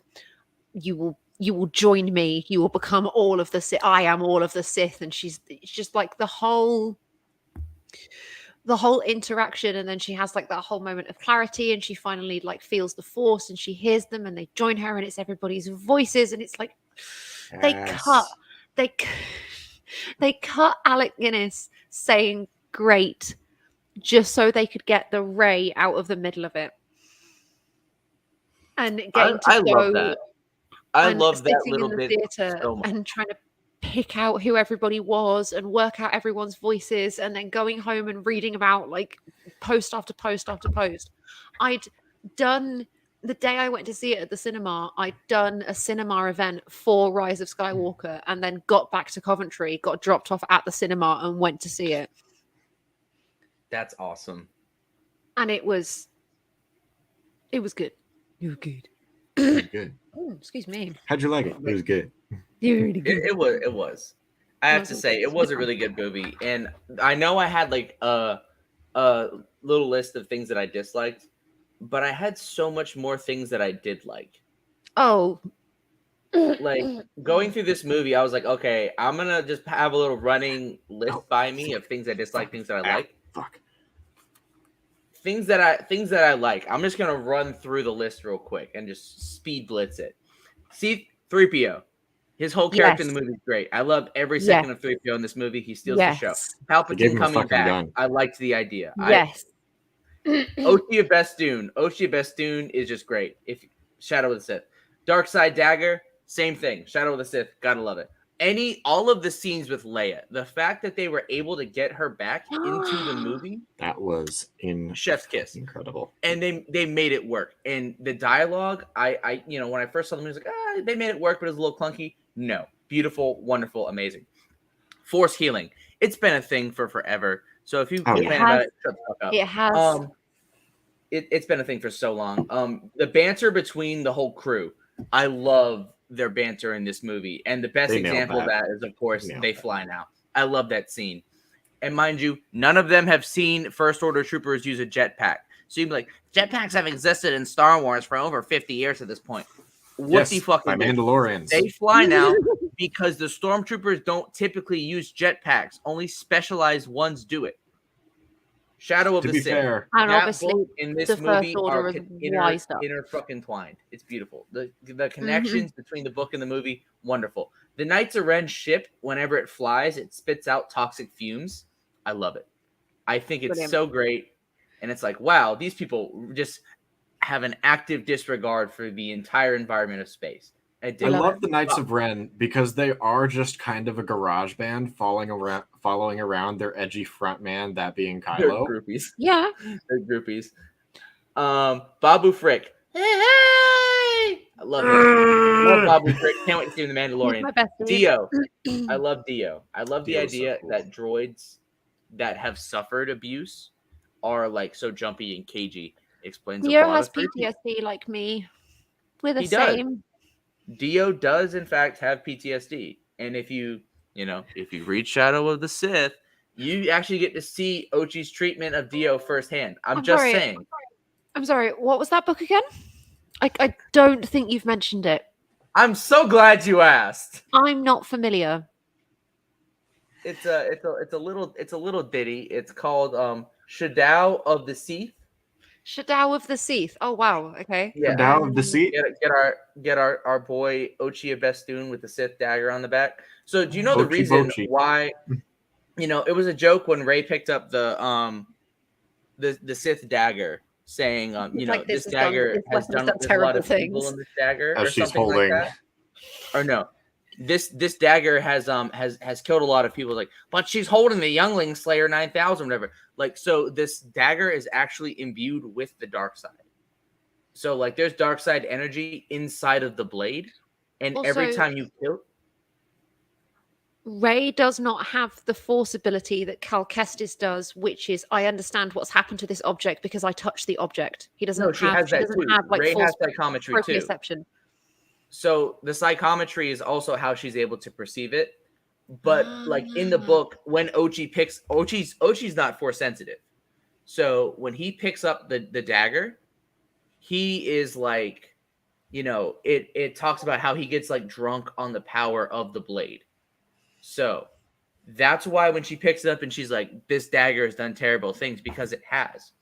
join me. You will become all of the Sith. I am all of the Sith." And it's just like the whole interaction, and then she has like that whole moment of clarity, and she finally like feels the Force, and she hears them, and they join her, and it's everybody's voices, and it's like they cut Alec Guinness saying "great" just so they could get the Rey out of the middle of it, and getting to go.
Love that. I love that little
in the
bit
theater
so much.
and trying to pick out who everybody was and work out everyone's voices, and then going home and reading about like post after post after post. I'd done the day I went to see it at the cinema, I'd done a cinema event for Rise of Skywalker, and then got back to Coventry, got dropped off at the cinema, and went to see it.
That's awesome.
And it was good. It was good.
Good.
Oh, excuse me.
How'd you like it? It was good.
Really good.
It was. I have to say, it was a really good movie. And I know I had like a little list of things that I disliked, but I had so much more things that I did like.
Oh.
Like going through this movie, I was like, okay, I'm gonna just have a little running list by me of things I dislike, things that I like. Things that I like. I'm just gonna run through the list real quick and just speed blitz it. C-3PO. His whole character in the movie is great. I love every second of 3PO in this movie. He steals the show. Palpatine coming back. Gun. I liked the idea.
Yes.
Oshia Bestoon is just great. If Shadow of the Sith. Dark Side Dagger, same thing. Shadow of the Sith, gotta love it. All of the scenes with Leia, the fact that they were able to get her back into the movie,
that was
chef's kiss,
incredible.
And they made it work. And the dialogue, I when I first saw the movie, I was like, they made it work, but it was a little clunky. No, beautiful, wonderful, amazing. Force healing, it's been a thing for forever. So if you complain about it, shut the fuck up.
It has.
It's been a thing for so long. The banter between the whole crew, I love their banter in this movie, and the best example of that is, of course, they fly now. I love that scene, and mind you, none of them have seen First Order troopers use a jetpack. So you'd be like, jetpacks have existed in Star Wars for over 50 years at this point. What the fuck?
By Mandalorians,
they fly now because the stormtroopers don't typically use jetpacks. Only specialized ones do it. Shadow of the Sith.
And obviously,
in this movie are inner fucking twined. It's beautiful. The connections between the book and the movie, wonderful. The Knights of Ren ship, whenever it flies, it spits out toxic fumes. I love it. I think it's so great. And it's like, wow, these people just have an active disregard for the entire environment of space. I
love the Knights of Ren because they are just kind of a garage band following around their edgy front man, that being Kylo.
They're groupies.
Yeah.
They're groupies. Babu Frick. Hey! I love it. Love Babu Frick. Can't wait to see him in The Mandalorian. Dio. I love Dio. I love the idea that droids that have suffered abuse are like so jumpy and cagey. Explains
Dio
a lot
has
of
PTSD like me. We're the same.
Dio does in fact have PTSD, and if you read Shadow of the Sith, you actually get to see Ochi's treatment of Dio firsthand. I'm just saying.
I'm sorry. What was that book again? I don't think you've mentioned it.
I'm so glad you asked.
I'm not familiar.
It's a little ditty. It's called Shadow of the Sith.
Shadow of the Sith. Oh wow. Okay.
Yeah. Shadow of the Sith.
Get our boy Ochi Bestoon with the Sith dagger on the back. So do you know the reason why? It was a joke when Rey picked up the Sith dagger, saying this dagger has done a lot of evil in this dagger, or something like that. Or no, this dagger has killed a lot of people. Like, but she's holding the Youngling Slayer 9000, whatever. Like, so this dagger is actually imbued with the dark side. So like, there's dark side energy inside of the blade, and
Also,
every time you kill,
Rey does not have the force ability that Cal Kestis does, which is I understand what's happened to this object because I touched the object. He doesn't.
No, she has that too.
Have,
Rey
force
has psychometry too.
Proprioception.
So the psychometry is also how she's able to perceive it. But like in the book, when Ochi's not force sensitive. So when he picks up the dagger, he is like, it talks about how he gets like drunk on the power of the blade. So that's why when she picks it up and she's like, this dagger has done terrible things, because it has.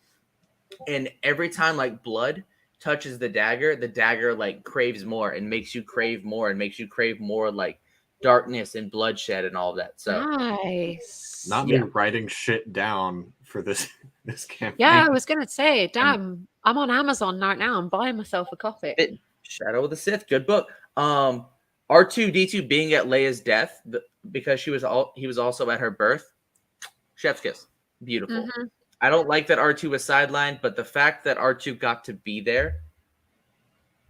And every time like blood touches the dagger like craves more and makes you crave more and makes you crave more like darkness and bloodshed and all of that. So
nice.
Not me writing shit down for this campaign.
Yeah, I was gonna say, damn, I'm on Amazon right now. I'm buying myself a copy.
Shadow of the Sith, good book. R2-D2 being at Leia's death because he was also at her birth. Chef's kiss. Beautiful. Mm-hmm. I don't like that R2 was sidelined, but the fact that R2 got to be there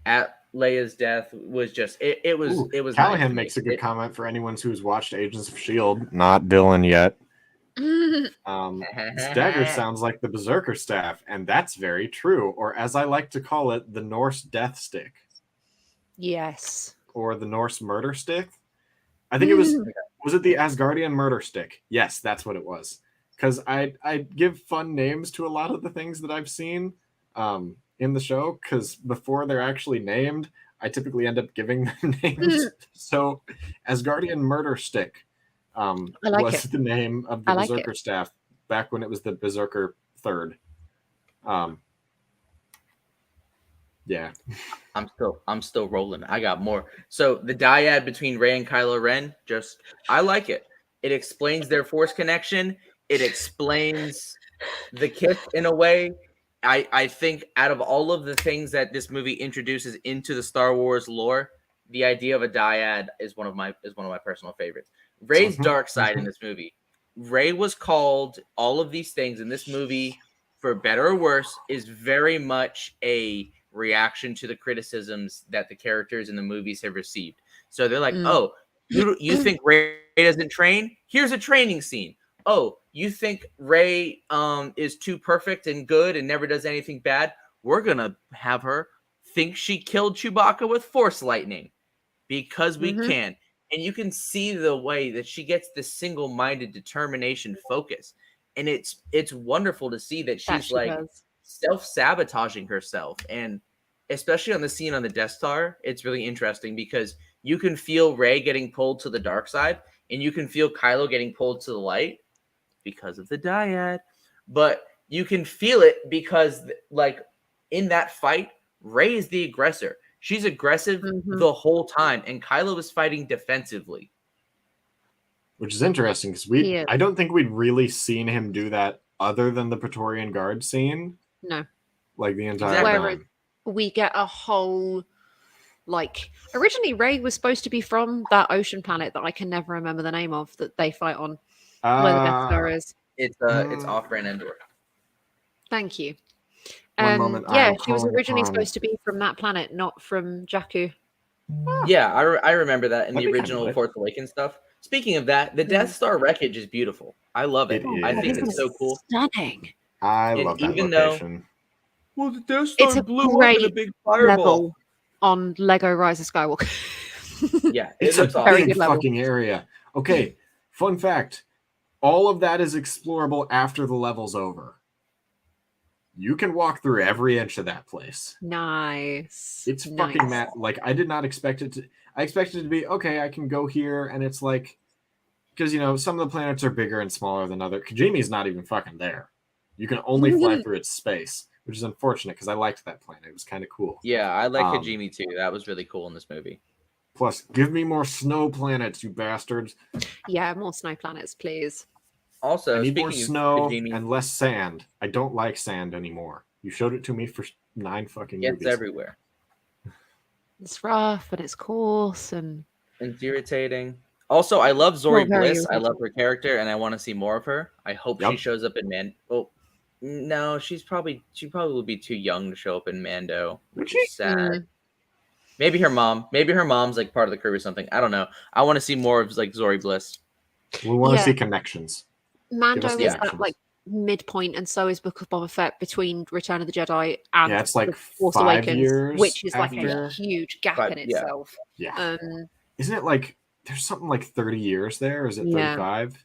at Leia's death was just it was
Callahan
nice
makes a good comment for anyone who's watched Agents of S.H.I.E.L.D. Not Dylan yet. This dagger sounds like the Berserker staff, and that's very true, or as I like to call it, the Norse death stick.
Yes.
Or the Norse murder stick. I think it was it the Asgardian murder stick? Yes, that's what it was. Because I give fun names to a lot of the things that I've seen in the show, because before they're actually named, I typically end up giving them names. So Asgardian murder stick was the name of the Berserker staff back when it was the Berserker Third. Yeah.
I'm still rolling. I got more. So the dyad between Rey and Kylo Ren, I like it. It explains their force connection. It explains the kiss in a way. I think out of all of the things that this movie introduces into the Star Wars lore, the idea of a dyad is one of my personal favorites. Rey's dark side in this movie. Rey was called all of these things in this movie, for better or worse, is very much a reaction to the criticisms that the characters in the movies have received. So they're like, oh, you think Rey doesn't train? Here's a training scene. Oh, you think Rey is too perfect and good and never does anything bad? We're going to have her think she killed Chewbacca with force lightning because we can. And you can see the way that she gets this single-minded determination focus. And it's wonderful to see that she's self-sabotaging herself. And especially on the scene on the Death Star, it's really interesting because you can feel Rey getting pulled to the dark side and you can feel Kylo getting pulled to the light because of the dyad. But you can feel it because, like, in that fight, Rey is the aggressor. She's aggressive the whole time, and Kylo is fighting defensively.
Which is interesting because I don't think we'd really seen him do that other than the Praetorian Guard scene.
No.
Like the entire time.
We get a whole, like, originally Rey was supposed to be from that ocean planet that I can never remember the name of that they fight on. Where the Death Star is.
It's Off-Brand Endor.
Thank you.
One moment.
Yeah, she was originally supposed to be from that planet, not from Jakku.
Yeah, I remember that in the original Force Awakens stuff. Speaking of that, the Death Star wreckage is beautiful. I love it. I think it's so cool.
Stunning.
I love that location.
The Death Star blew up in a big
fireball on Lego Rise of Skywalker.
Yeah,
it's a big fucking area. Okay, fun fact. All of that is explorable after the level's over. You can walk through every inch of that place.
Nice.
It's fucking mad. Like, I did not expect it to. I expected it to be, okay, I can go here, and it's like, because, some of the planets are bigger and smaller than other. Kijimi's not even fucking there. You can only fly through its space, which is unfortunate, because I liked that planet. It was kind of cool.
Yeah, I like Kijimi, too. That was really cool in this movie.
Plus, give me more snow planets, you bastards.
Yeah, more snow planets, please.
Also,
I need more snow and less sand. I don't like sand anymore. You showed it to me for 9 fucking movies.
It's everywhere.
It's rough and it's coarse and
It's irritating. Also, I love Zori Bliss. I love her character, and I want to see more of her. I hope she shows up in Mando. Oh, no, she probably will be too young to show up in Mando, which is sad. Maybe her mom's like part of the crew or something. I don't know. I want to see more of like Zori Bliss.
We want to see connections.
Mando is at like midpoint, and so is Book of Boba Fett between Return of the Jedi and
it's like
Force
5
Awakens,
years
which is
after.
like a huge gap in itself.
Yeah. Isn't it like there's something like 30 years there? Is it 35?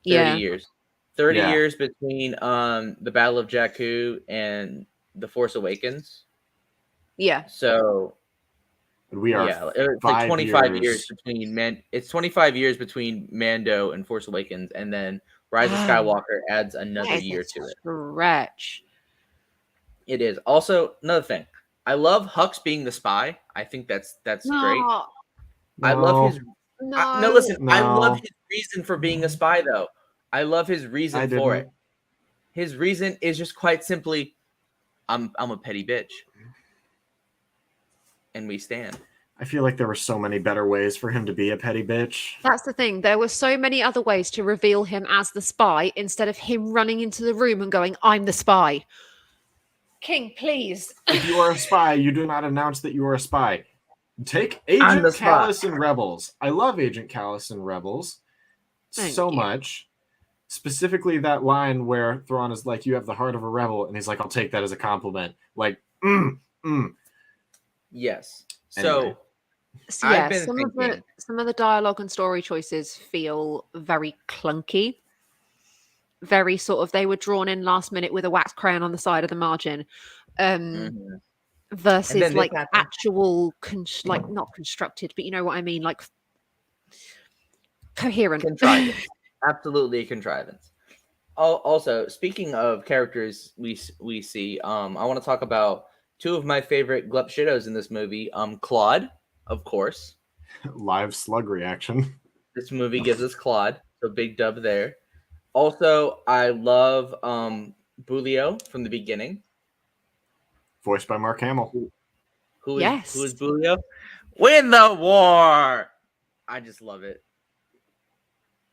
30 years. 30 years between the Battle of Jakku and the Force Awakens.
Yeah.
So
we are
it's like 25 years between it's 25 years between Mando and Force Awakens, and then Rise of Skywalker adds another year to it.
Stretch.
It is. Also, another thing. I love Hux being the spy. I think that's great.
No.
I love his
No.
I love his reason for being a spy though. I love his reason for it. His reason is just quite simply I'm a petty bitch. And we stand.
I feel like there were so many better ways for him to be a petty bitch.
That's the thing. There were so many other ways to reveal him as the spy instead of him running into the room and going, "I'm the spy." King, please.
If you are a spy, you do not announce that you are a spy. Take Agent Callus in Rebels. I love Agent Callus in Rebels so much. Specifically that line where Thrawn is like, "You have the heart of a rebel," and he's like, "I'll take that as a compliment." Like,
Yes.
Anyway.
So I've been
some of the dialogue and story choices feel very clunky. Very sort of, they were drawn in last minute with a wax crayon on the side of the margin. Versus like actual like not constructed, but you know what I mean, like coherent.
Contrivance. Absolutely a contrivance. Also, speaking of characters we see, I want to talk about two of my favorite glup shittos in this movie. Claude, of course.
Live slug reaction.
This movie gives us Claude, so big dub there. Also, I love Bulio from the beginning.
Voiced by Mark Hamill.
Who is Bulio? Win the war! I just love it.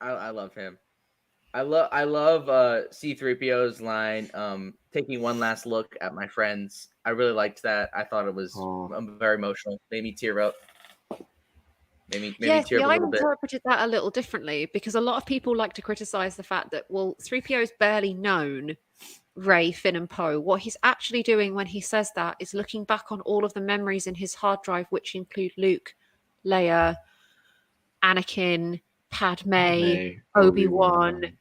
I love him. I love C-3PO's line, taking one last look at my friends. I really liked that. I thought it was very emotional. Made me tear up. Made me tear up a little bit.
I interpreted that a little differently because a lot of people like to criticize the fact that, well, 3PO's barely known Rey, Finn, and Poe. What he's actually doing when he says that is looking back on all of the memories in his hard drive, which include Luke, Leia, Anakin, Padme, Obi-Wan.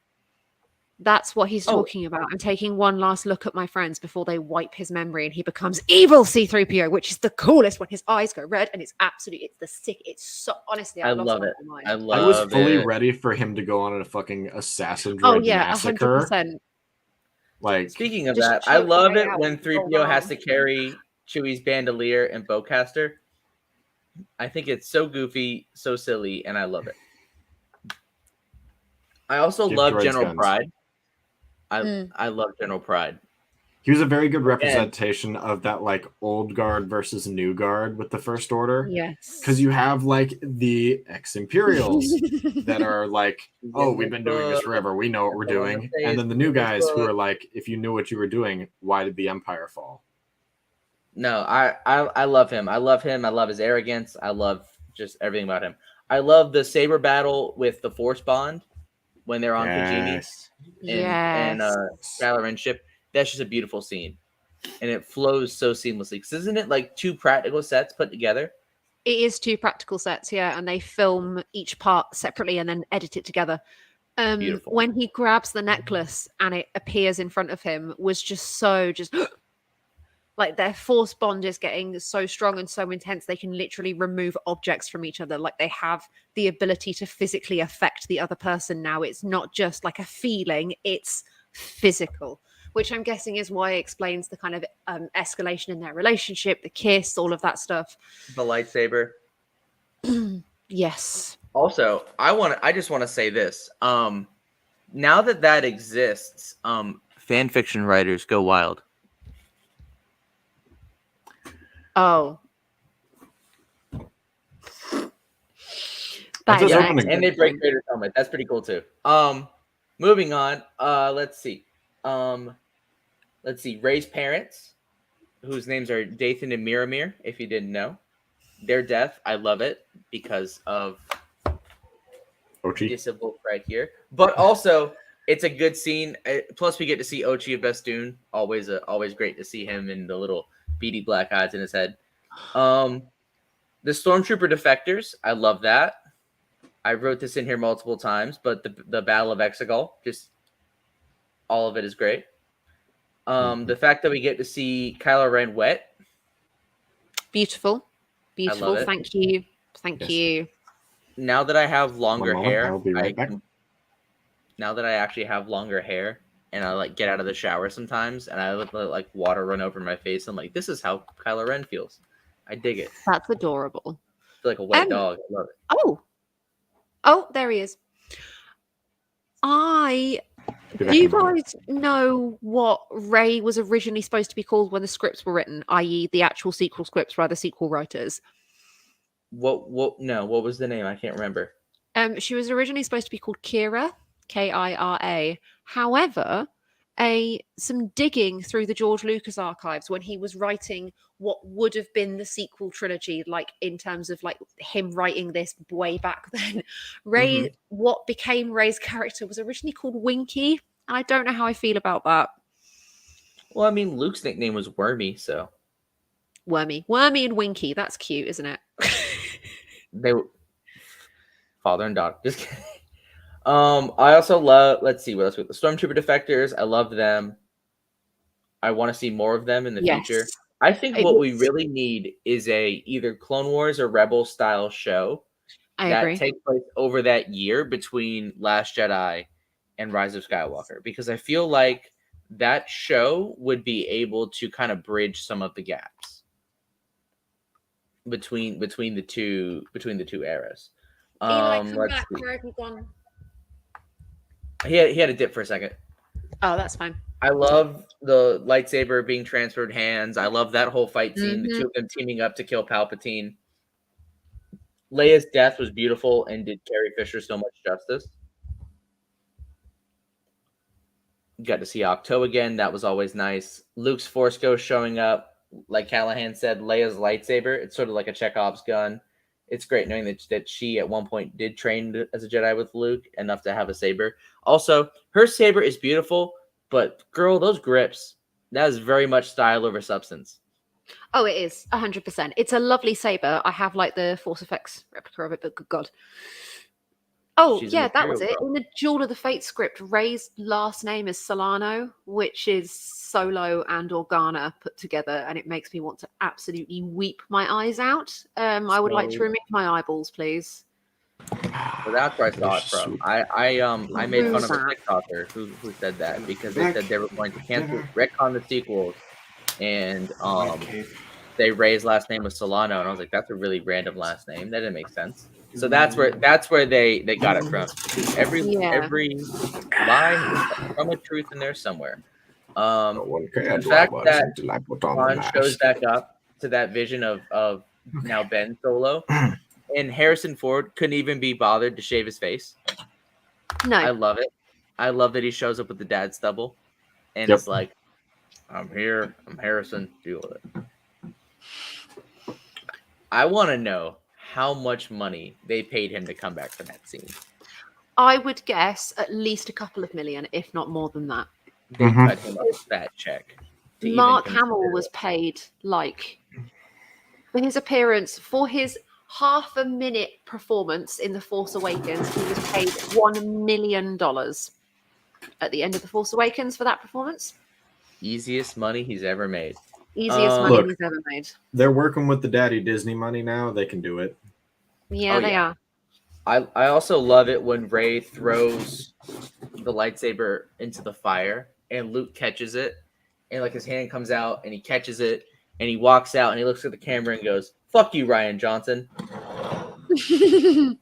That's what he's talking about. I'm taking one last look at my friends before they wipe his memory and he becomes evil C-3PO, which is the coolest when his eyes go red, and it's the sick. It's so, honestly, I love it.
I was fully ready for him to go on a fucking assassin droid massacre.
100%.
Like,
speaking of that, I love it when 3PO has to carry Chewie's bandolier and bowcaster. I think it's so goofy, so silly, and I love it. I also love General Pride. I love General Pride.
He was a very good representation of that like old guard versus new guard with the First Order.
Yes.
Because you have like the ex-Imperials that are like, "Oh, we've been doing this forever. We know what we're doing." And then the new guys who are like, "If you knew what you were doing, why did the Empire fall?"
No, I love him. I love him. I love his arrogance. I love just everything about him. I love the saber battle with the Force Bond when they're on Kijimi and Kylo Ren's ship. That's just a beautiful scene, and it flows so seamlessly. Because isn't it like two practical sets put together?
It is two practical sets, yeah, and they film each part separately and then edit it together.
Beautiful.
When he grabs the necklace and it appears in front of him was just like their force bond is getting so strong and so intense they can literally remove objects from each other. Like they have the ability to physically affect the other person now. It's not just like a feeling, it's physical, which I'm guessing is why it explains the kind of escalation in their relationship, the kiss, all of that stuff.
The lightsaber.
Yes.
Also, I just want to say this. Now that exists, fan fiction writers go wild.
Oh.
And they break Vader's helmet. That's pretty cool too. Moving on. Let's see. Rey's parents, whose names are Dathan and Miramir. If you didn't know, their death, I love it because of Ochi right here. But also, it's a good scene. Plus, we get to see Ochi of Bestoon. Always great to see him and the little beady black eyes in his head. The Stormtrooper defectors, I love that. I wrote this in here multiple times, but the Battle of Exegol, just all of it is great. The fact that we get to see Kylo Ren wet.
Beautiful. Thank you.
Now that I have longer hair,
I'll be right back.
Now that I actually have longer hair and I like get out of the shower sometimes and I let like water run over my face, I'm like, this is how Kylo Ren feels. I dig it.
That's adorable.
I feel like a wet dog. I love it.
Oh, there he is. Do you guys know what Rey was originally supposed to be called when the scripts were written, i.e. the actual sequel scripts by the sequel writers?
What was the name? I can't remember.
She was originally supposed to be called Kira, Kira. However, some digging through the George Lucas archives when he was writing what would have been the sequel trilogy, like in terms of like him writing this way back then, what became Rey's character was originally called Winky. And I don't know how I feel about that.
Well, I mean, Luke's nickname was Wormy, so
Wormy and Winky. That's cute, isn't it?
They were father and daughter. Just kidding. I also love. Let's see what else. The Stormtrooper defectors. I love them. I want to see more of them in the future. I think what we really need is a either Clone Wars or Rebel style show that takes place over that year between Last Jedi and Rise of Skywalker, because I feel like that show would be able to kind of bridge some of the gaps between the two eras.
Eli, come back. Where have you gone?
He had a dip for a second.
Oh, that's fine.
I love the lightsaber being transferred hands. I love that whole fight scene. The two of them teaming up to kill Palpatine. Leia's death was beautiful and did Carrie Fisher so much justice. Got to see Octo again. That was always nice. Luke's Force Ghost showing up. Like Callahan said, Leia's lightsaber. It's sort of like a Chekhov's gun. It's great knowing that she at one point did train as a Jedi with Luke enough to have a saber. Also, her saber is beautiful, but girl, those grips, that is very much style over substance.
Oh, it is 100%. It's a lovely saber. I have like the Force Effects replica of it, but good God. Oh, that was it. In the Duel of the Fate script, Rey's last name is Solano, which is Solo and Organa put together, and it makes me want to absolutely weep my eyes out. I would like to remove my eyeballs, please.
So that's where I saw it from. I made fun of a TikToker who said that because they said they were going to retcon the sequels, and they Rey's last name was Solano, and I was like, that's a really random last name. That didn't make sense. So that's where they got it from. Every line from a truth in there somewhere. The fact that Han shows back up to that vision of now Ben Solo, and Harrison Ford couldn't even be bothered to shave his face.
No,
I love it. I love that he shows up with the dad stubble, and it's like, I'm here. I'm Harrison. Deal with it. I want to know how much money they paid him to come back for that scene.
I would guess at least a couple of million, if not more than that.
They cut him a fat check.
Mark Hamill was paid for his appearance, for his half-a-minute performance in The Force Awakens. He was paid $1 million at the end of The Force Awakens for that performance. Easiest
money he's ever made.
He's ever made.
They're working with the Daddy Disney money now. They can do it.
Yeah, they are.
I also love it when Rey throws the lightsaber into the fire and Luke catches it, and like his hand comes out and he catches it and he walks out and he looks at the camera and goes, "Fuck you, Rian Johnson." I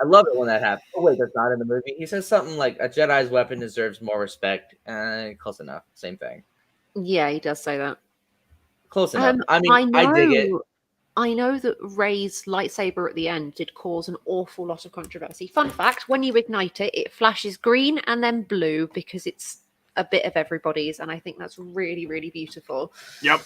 love it when that happens. Oh wait, that's not in the movie. He says something like, "A Jedi's weapon deserves more respect." Close enough. Same thing.
Yeah, he does say that.
Close enough. I mean, I dig it.
I know that Rey's lightsaber at the end did cause an awful lot of controversy. Fun fact, when you ignite it, it flashes green and then blue because it's a bit of everybody's, and I think that's really, really beautiful.
Yep.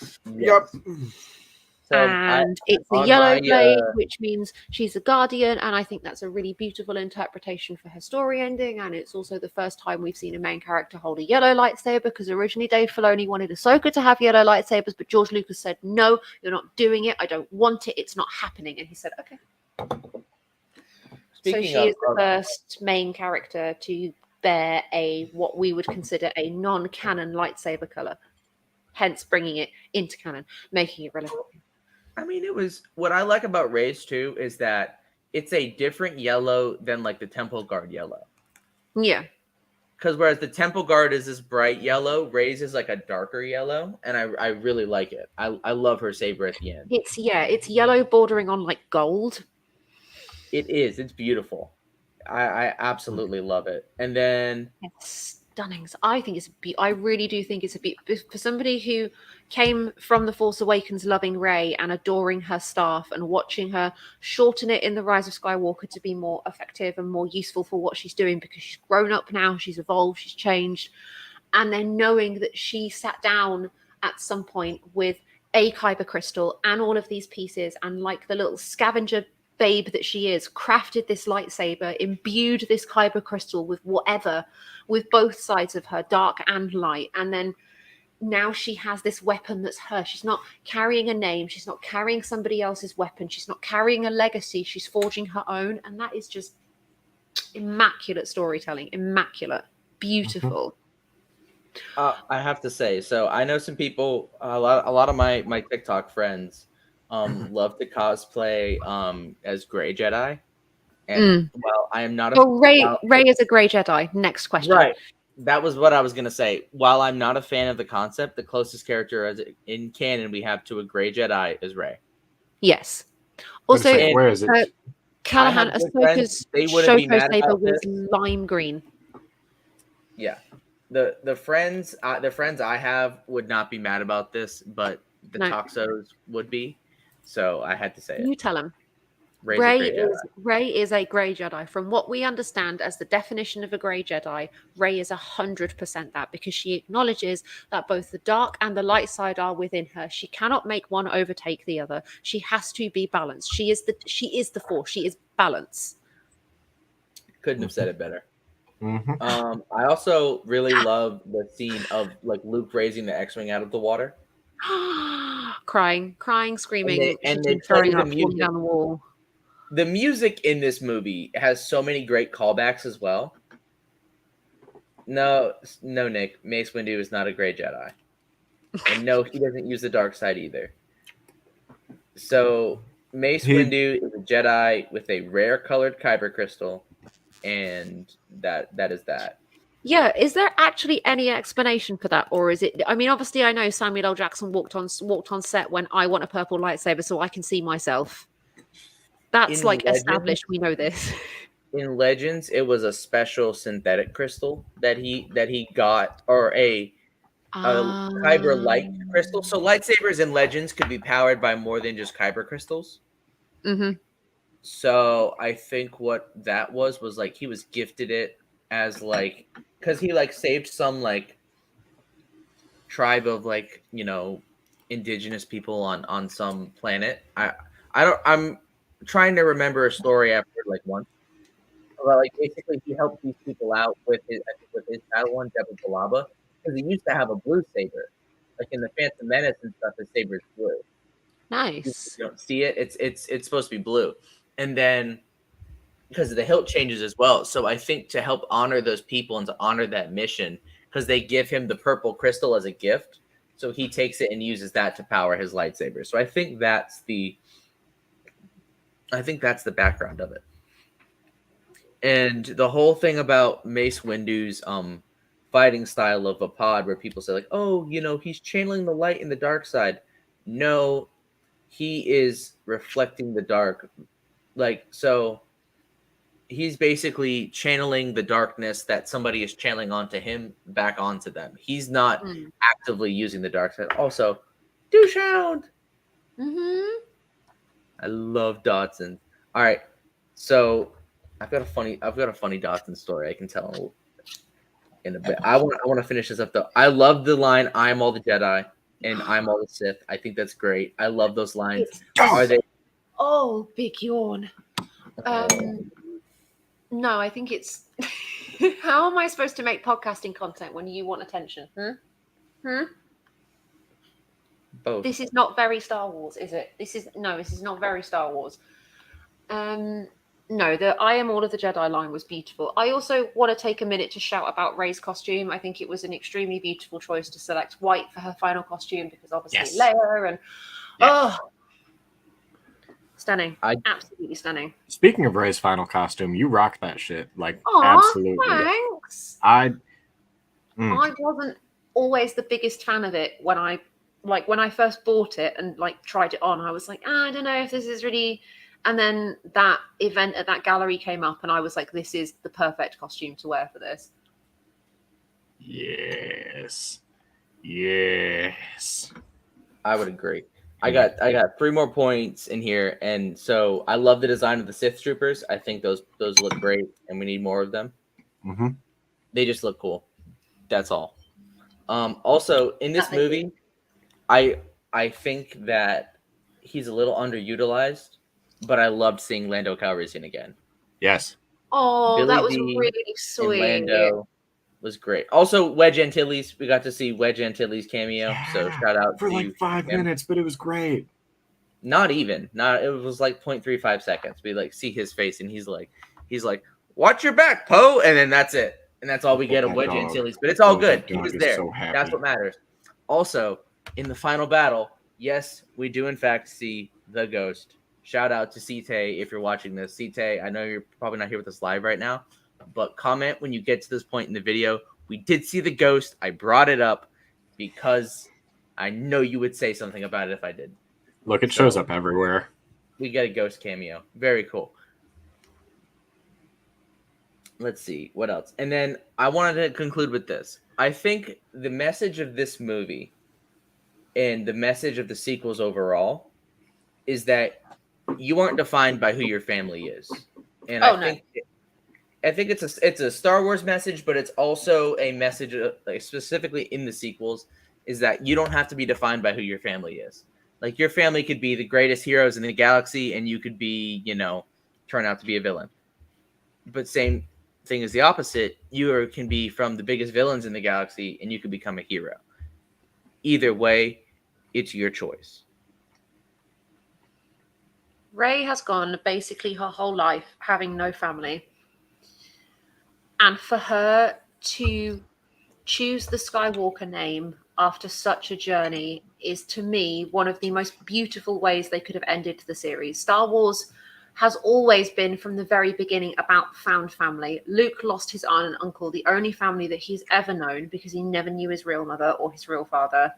So and it's a yellow blade, which means she's a guardian, and I think that's a really beautiful interpretation for her story ending. And it's also the first time we've seen a main character hold a yellow lightsaber, because originally Dave Filoni wanted Ahsoka to have yellow lightsabers, but George Lucas said, no, you're not doing it. I don't want it. It's not happening. And he said, okay. So she is the first main character to bear what we would consider a non-canon lightsaber color, hence bringing it into canon, making it relevant.
I mean, it was what I like about Rey's too is that it's a different yellow than like the Temple Guard yellow.
Yeah.
Because whereas the Temple Guard is this bright yellow, Rey's is like a darker yellow, and I really like it. I love her saber at the end.
It's yellow bordering on like gold.
It is. It's beautiful. I absolutely love it. And then
it's stunning. I think I really do think it's for somebody who came from The Force Awakens loving Rey and adoring her staff and watching her shorten it in The Rise of Skywalker to be more effective and more useful for what she's doing, because she's grown up now, she's evolved, she's changed. And then knowing that she sat down at some point with a kyber crystal and all of these pieces, and like the little scavenger babe that she is, crafted this lightsaber, imbued this kyber crystal with whatever, with both sides of her, dark and light, and then now she has this weapon that's her. She's not carrying a name, she's not carrying somebody else's weapon, she's not carrying a legacy, she's forging her own. And that is just immaculate storytelling. Immaculate, beautiful.
I have to say, so I know some people, a lot of my TikTok friends love to cosplay as Grey Jedi, and well, I am not
Rey is a Grey Jedi. Next question.
Right, that was what I was gonna say. While I'm not a fan of the concept, the closest character in canon we have to a Grey Jedi is Rey.
Yes. Also,
where is it?
Callahan, Ahsoka's Shoko saber was lime green.
Yeah, the friends I have would not be mad about this, but the Toxos would be. So I had to say it.
You tell him.
Rey
is a Grey Jedi. From what we understand as the definition of a Grey Jedi, Rey is 100% that, because she acknowledges that both the dark and the light side are within her. She cannot make one overtake the other. She has to be balanced. She is the Force. She is balance.
Couldn't have said it better. I also really love the scene of like Luke raising the X-wing out of the water.
crying, screaming,
and they
throwing up, falling down the wall.
The music in this movie has so many great callbacks as well. No, Nick, Mace Windu is not a Grey Jedi, and no, he doesn't use the dark side either. So Mace Windu is a Jedi with a rare colored kyber crystal, and that is that.
Yeah, is there actually any explanation for that, or is it? I mean, obviously, I know Samuel L. Jackson walked on set when I want a purple lightsaber, so I can see myself. That's established. We know this.
In Legends, it was a special synthetic crystal that he got, or a kyber-like crystal. So lightsabers in Legends could be powered by more than just kyber crystals. So I think what that was like he was gifted it as like, because he like saved some like tribe of like, you know, indigenous people on some planet. I'm trying to remember a story I've heard like once about like basically he helped these people out with his Padawan Depa Billaba, because he used to have a blue saber, like in the Phantom Menace and stuff. His saber is blue.
Nice.
You don't see it. It's supposed to be blue, and then because the hilt changes as well. So I think to help honor those people and to honor that mission, because they give him the purple crystal as a gift, so he takes it and uses that to power his lightsaber. So I think that's the background of it. And the whole thing about Mace Windu's fighting style of a pod, where people say like, oh, you know, he's channeling the light and the dark side. No, he is reflecting the dark. Like, so he's basically channeling the darkness that somebody is channeling onto him back onto them. He's not actively using the dark side. Also, douche hound. I love Dodson. All right, so I've got a funny Dodson story I can tell in a bit. I want to finish this up though. I love the line "I'm all the Jedi" and "I'm all the Sith." I think that's great. I love those lines. Are they?
Oh, big yawn. No, I think it's. How am I supposed to make podcasting content when you want attention?
Both.
This is not very Star Wars, is it? This is not very Star Wars. No, the I am all of the Jedi line was beautiful. I also want to take a minute to shout about Rey's costume. I think it was an extremely beautiful choice to select white for her final costume because obviously Leia and stunning. Absolutely stunning.
Speaking of Rey's final costume, you rocked that shit. Like, absolutely.
Thanks.
I
wasn't always the biggest fan of it when I first bought it and like tried it on. I was like, I don't know if this is really. And then that event at that gallery came up, and I was like, this is the perfect costume to wear for this.
Yes.
I would agree. I got 3 more points in here, and so I love the design of the Sith troopers. I think those look great, and we need more of them.
Mm-hmm.
They just look cool. That's all. Also, in this movie, I think that he's a little underutilized, but I loved seeing Lando Calrissian again.
Yes.
Oh, Billy that was really sweet.
Lando was great. Also, Wedge Antilles. We got to see Wedge Antilles cameo. So shout out
for like 5 minutes, but it was great.
Not even. It was like 0.35 seconds. We like see his face, and he's like, "Watch your back, Poe," and then that's it. And that's all we get of Wedge Antilles. But it's all good. He was there. So that's what matters. Also, in the final battle, yes, we do in fact see the ghost. Shout out to Site if you're watching this. Site, I know you're probably not here with us live right now, but comment when you get to this point in the video. We did see the ghost. I brought it up because I know you would say something about it if I did.
Look, it shows up everywhere.
We get a ghost cameo. Very cool. Let's see. What else? And then I wanted to conclude with this. I think the message of this movie and the message of the sequels overall is that you aren't defined by who your family is. And I think it's a Star Wars message, but it's also a message like specifically in the sequels is that you don't have to be defined by who your family is. Like your family could be the greatest heroes in the galaxy and you could be, turn out to be a villain. But same thing is the opposite. You can be from the biggest villains in the galaxy and you could become a hero. Either way, it's your choice.
Rey has gone basically her whole life having no family. And for her to choose the Skywalker name after such a journey is, to me, one of the most beautiful ways they could have ended the series. Star Wars has always been, from the very beginning, about found family. Luke lost his aunt and uncle, the only family that he's ever known, because he never knew his real mother or his real father.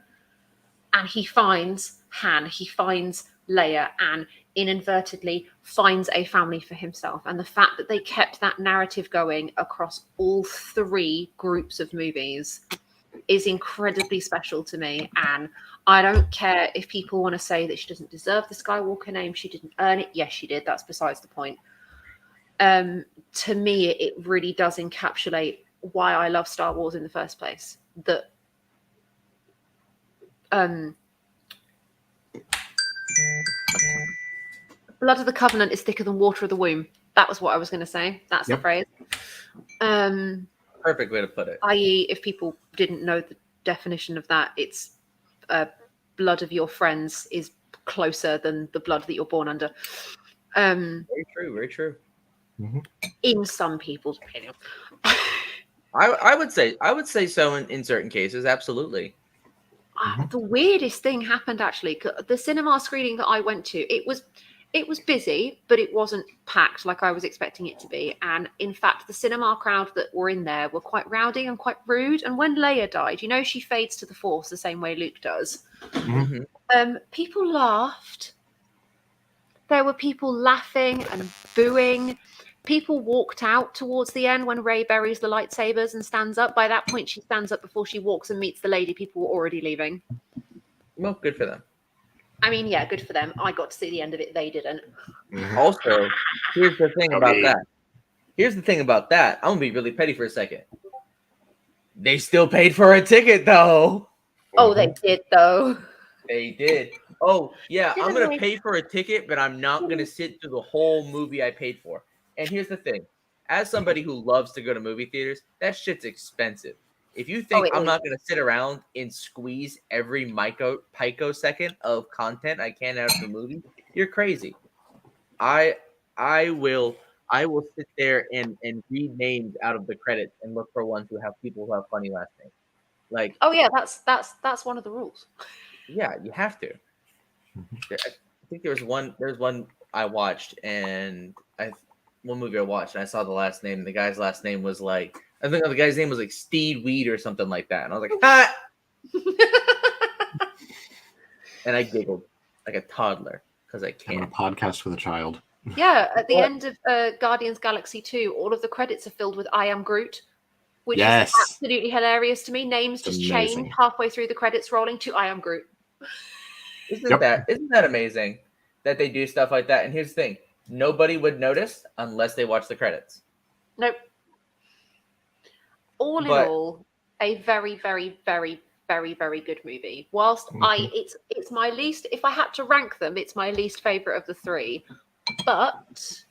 And he finds Han, he finds Leia, and inadvertently finds a family for himself. And the fact that they kept that narrative going across all 3 groups of movies is incredibly special to me. And I don't care if people want to say that she doesn't deserve the Skywalker name, she didn't earn it. Yes, she did. That's besides the point. To me, it really does encapsulate why I love Star Wars in the first place. That blood of the covenant is thicker than water of the womb. That was what I was going to say. That's the phrase.
Perfect way to put it.
I.e., if people didn't know the definition of that, it's blood of your friends is closer than the blood that you're born under.
Very true. Very true.
Mm-hmm.
In some people's opinion.
I would say so in certain cases. Absolutely.
The weirdest thing happened actually. The cinema screening that I went to, it was busy, but it wasn't packed like I was expecting it to be. And in fact, the cinema crowd that were in there were quite rowdy and quite rude. And when Leia died, she fades to the Force the same way Luke does.
Mm-hmm.
People laughed. There were people laughing and booing. People walked out towards the end when Rey buries the lightsabers and stands up. By that point, she stands up before she walks and meets the lady. People were already leaving.
Well, good for them.
I mean, yeah, good for them. I got to see the end of it. They didn't.
Also, here's the thing about that. I'm going to be really petty for a second. They still paid for a ticket, though.
Oh, they did, though.
They did. Oh, yeah, I'm going to pay for a ticket, but I'm not going to sit through the whole movie I paid for. And here's the thing. As somebody who loves to go to movie theaters, that shit's expensive. If you think I'm not going to sit around and squeeze every picosecond of content I can out of the movie, you're crazy. I will sit there and read names out of the credits and look for ones who have people who have funny last names. Like,
oh yeah, that's one of the rules.
Yeah, you have to. I think there's one I watched, and one movie I watched, and I saw the last name. The guy's last name was like, I think the guy's name was like Steed Weed or something like that, and I was like, ah! And I giggled like a toddler because I can't.
I'm a podcast with a child.
Yeah, at the end of Guardians Galaxy 2, all of the credits are filled with "I am Groot," which is absolutely hilarious to me. Names just change halfway through the credits rolling to "I am Groot."
Isn't that amazing that they do stuff like that? And here's the thing: nobody would notice unless they watch the credits.
Nope. In all, a very, very, very, very, very good movie. Whilst it's my least, if I had to rank them, it's my least favorite of the three. But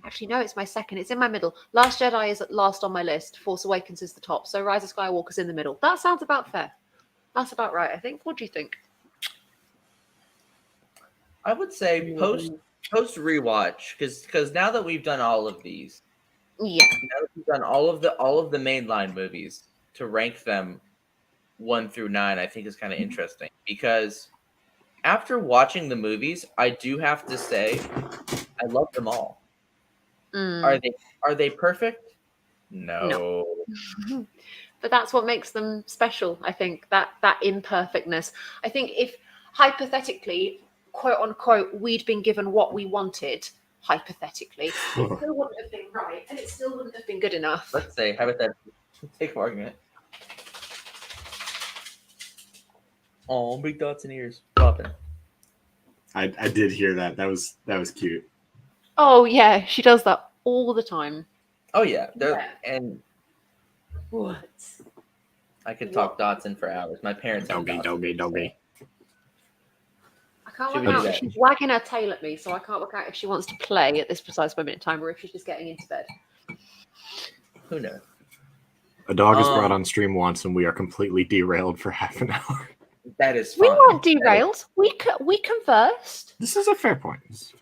actually, no, it's my second. It's in my middle. Last Jedi is last on my list. Force Awakens is the top. So Rise of Skywalker's in the middle. That sounds about fair. That's about right, I think. What do you think?
I would say post rewatch, because now that we've done all of these, now that we've done all of the mainline movies, to rank them 1 through 9, I think is kind of interesting, because after watching the movies, I do have to say I love them all. Are they perfect? No.
But that's what makes them special, I think, that imperfectness. I think if hypothetically, quote unquote, we'd been given what we wanted, hypothetically, it still wouldn't have been right, and it still wouldn't have been good enough.
Let's say, hypothetically, take an argument. Oh, big dots and ears popping.
I did hear that. That was cute.
Oh yeah, she does that all the time.
Oh yeah, and
what?
I could talk Dotson for hours. My parents have
doggy.
I can't work out if she's wagging her tail at me, so I can't work out if she wants to play at this precise moment in time or if she's just getting into bed.
Who knows?
A dog is brought on stream once, and we are completely derailed for half an hour.
That is fine.
We weren't derailed. We conversed.
This is a fair point.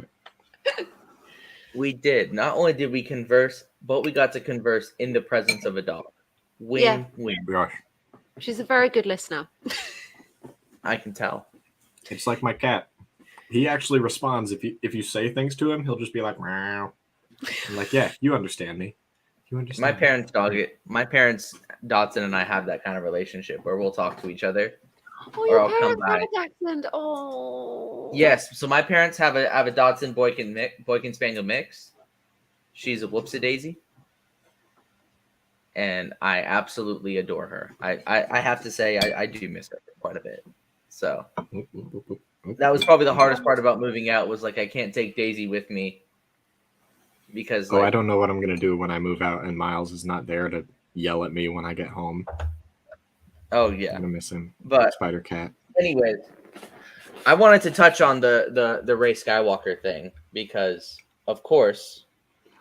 We did. Not only did we converse, but we got to converse in the presence of a dog. Win.
We are.
She's a very good listener.
I can tell. It's like my cat. He actually responds if you say things to him. He'll just be like, meow. I'm like, yeah, you understand me. You understand.
My parents Dotson and I have that kind of relationship where we'll talk to each other.
Oh, your parents have a Dachshund. Oh.
Yes. So my parents have a Dotson Boykin Spaniel mix. She's a whoopsie-daisy. And I absolutely adore her. I have to say I do miss her quite a bit. So that was probably the hardest part about moving out, was like I can't take Daisy with me because
I don't know what I'm gonna do when I move out and Miles is not there to yell at me when I get home.
Oh yeah,
I'm gonna miss him.
But
Spider Cat.
Anyways, I wanted to touch on the Rey Skywalker thing because, of course,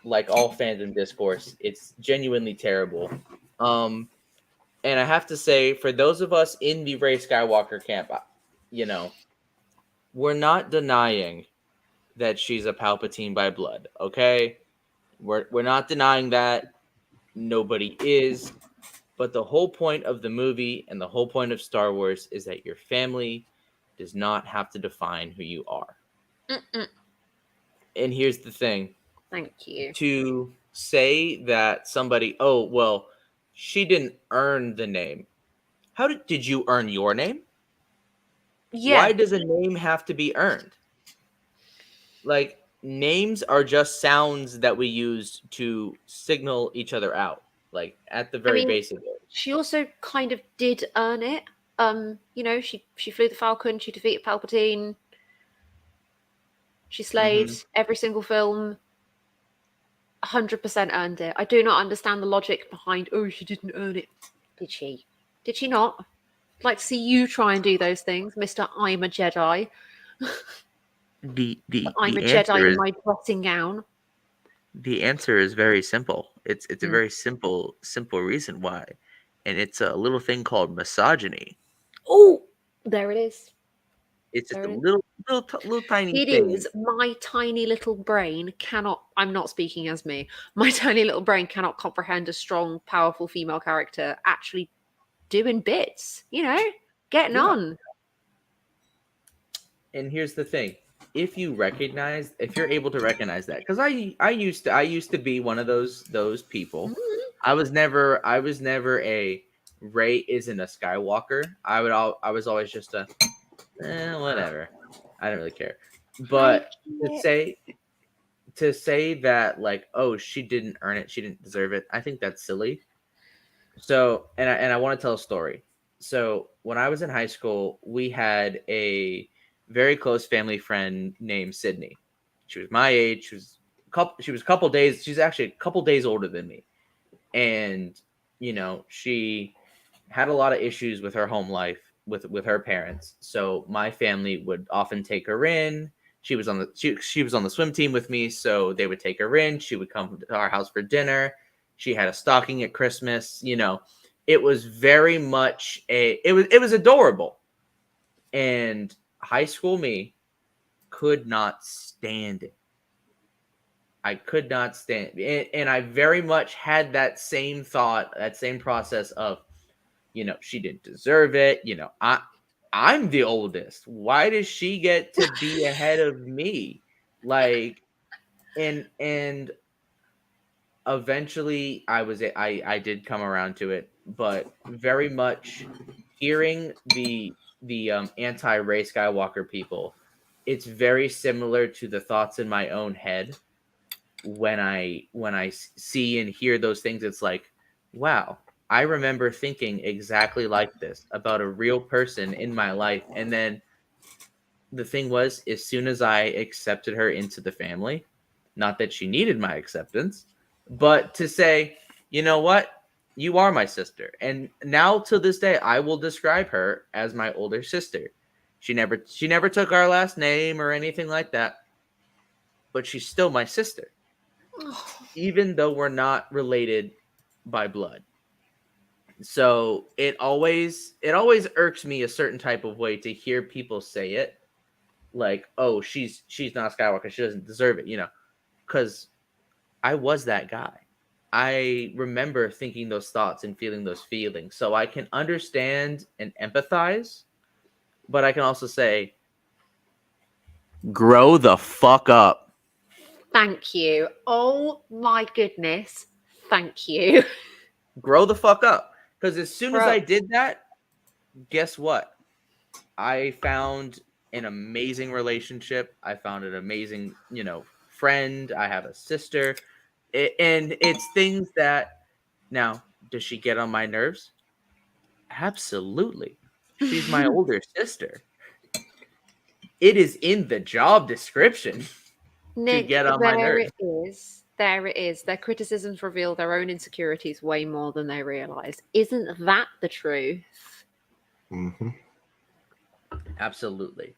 like all fandom discourse, it's genuinely terrible. And I have to say, for those of us in the Rey Skywalker camp, we're not denying that she's a Palpatine by blood. Okay, we're not denying that. Nobody is. But the whole point of the movie and the whole point of Star Wars is that your family does not have to define who you are. And here's the thing.
Thank you.
To say that somebody, she didn't earn the name. How did you earn your name?
Yeah.
Why does a name have to be earned? Like, names are just sounds that we use to signal each other out. Like, at the very basic.
She also kind of did earn it. She flew the Falcon. She defeated Palpatine. She slayed every single film. 100% earned it. I do not understand the logic behind, she didn't earn it. Did she? Did she not? I'd like to see you try and do those things, Mr. I'm a Jedi. I'm a Jedi in my dressing gown.
The answer is very simple. It's a very simple reason why. And it's a little thing called misogyny.
Oh, there it is.
It's just a little tiny thing.
It is. My tiny little brain cannot, I'm not speaking as me, my tiny little brain cannot comprehend a strong, powerful female character actually doing bits, getting on.
And here's the thing. If you're able to recognize that, because I used to be one of those people. I was never a Rey isn't a Skywalker. I was always just a whatever. I don't really care. But to say that like, she didn't earn it, she didn't deserve it, I think that's silly. So and I want to tell a story. So when I was in high school, we had a very close family friend named Sydney. She was my age. She's actually a couple days older than me. And, she had a lot of issues with her home life with her parents. So my family would often take her in. She was on the swim team with me. So they would take her in. She would come to our house for dinner. She had a stocking at Christmas. It was very much it was adorable. And high school me could not stand it. I could not stand it. And I very much had that same thought, that same process of, she didn't deserve it. I'm the oldest. Why does she get to be ahead of me? Like, and eventually I did come around to it, but very much hearing the anti-Rey Skywalker people, it's very similar to the thoughts in my own head when I see and hear those things. It's like, wow, I remember thinking exactly like this about a real person in my life. And then the thing was, as soon as I accepted her into the family, not that she needed my acceptance, but to say, you know what? You are my sister. And now to this day, I will describe her as my older sister. She never took our last name or anything like that, but she's still my sister, even though we're not related by blood. So it always irks me a certain type of way to hear people say it, like, oh, she's not Skywalker, she doesn't deserve it, because I was that guy. I remember thinking those thoughts and feeling those feelings. So I can understand and empathize, but I can also say, grow the fuck up.
Thank you. Oh my goodness. Thank you.
Grow the fuck up. Because as soon as I did that, guess what? I found an amazing relationship. I found an amazing, friend. I have a sister. And it's things that, now, does she get on my nerves? Absolutely. She's my older sister. It is in the job description.
Nick,
to get on my nerves.
There it is. Their criticisms reveal their own insecurities way more than they realize. Isn't that the truth?
Mm-hmm.
Absolutely.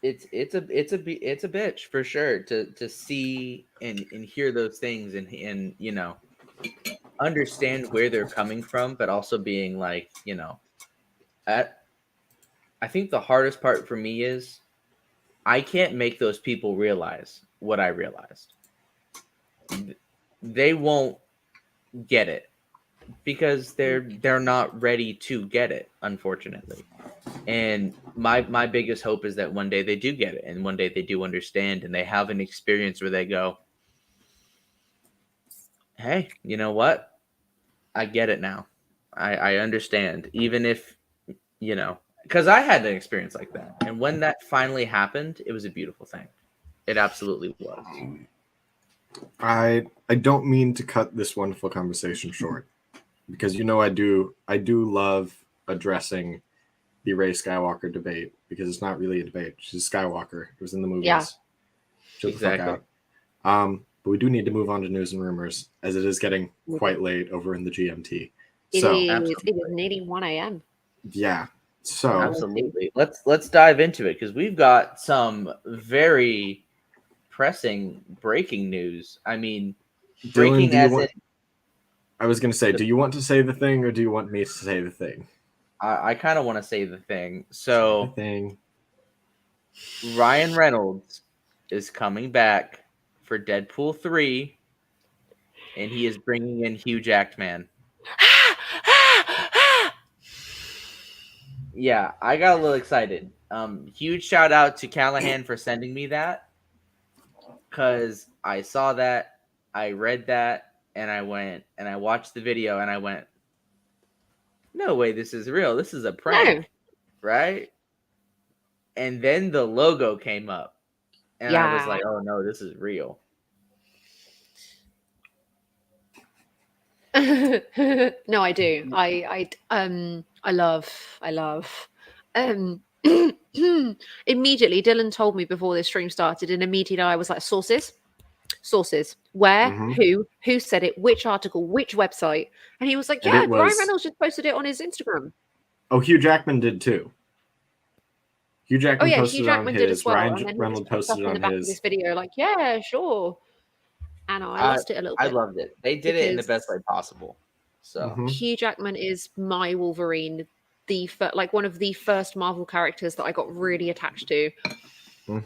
It's a bitch for sure to see and hear those things and understand where they're coming from, but also being like, I think the hardest part for me is I can't make those people realize what I realized. They won't get it because they're not ready to get it, unfortunately. And my biggest hope is that one day they do get it, and one day they do understand, and they have an experience where they go, hey, you know what? I get it now. I understand. Even if, because I had an experience like that. And when that finally happened, it was a beautiful thing. It absolutely was.
I don't mean to cut this wonderful conversation short, because I do love addressing the Rey Skywalker debate because it's not really a debate. She's Skywalker. It was in the movies.
Yeah.
Shut the fuck out. But we do need to move on to news and rumors as it is getting quite late over in the GMT.
It is nearly 1 a.m.
Yeah. So
absolutely. Let's dive into it because we've got some very pressing breaking news. I mean, breaking
Dylan, I was going to say, do you want to say the thing or do you want me to say the thing?
I kind of want to say the thing. So, Ryan Reynolds is coming back for Deadpool 3, and he is bringing in Hugh Jackman. Yeah, I got a little excited. Huge shout out to Callahan for sending me that because I saw that, I read that, and I went and I watched the video and I went, no way, this is real. This is a prank, right? And then the logo came up, and I was like, oh no, this is real.
No, I do. I love. Immediately, Dylan told me before this stream started, and immediately I was like, sources, where, who said it, which article, which website, and he was like, yeah, Ryan Reynolds just posted it on his Instagram.
Oh, Hugh Jackman did too. Hugh Jackman posted
Hugh Jackman
on
did
his.
as well.
Ryan Reynolds posted
in the back of this video, like, yeah, sure. And I lost it a little bit.
I loved it. They did it in the best way possible. So
Hugh Jackman is my Wolverine, like one of the first Marvel characters that I got really attached to.
I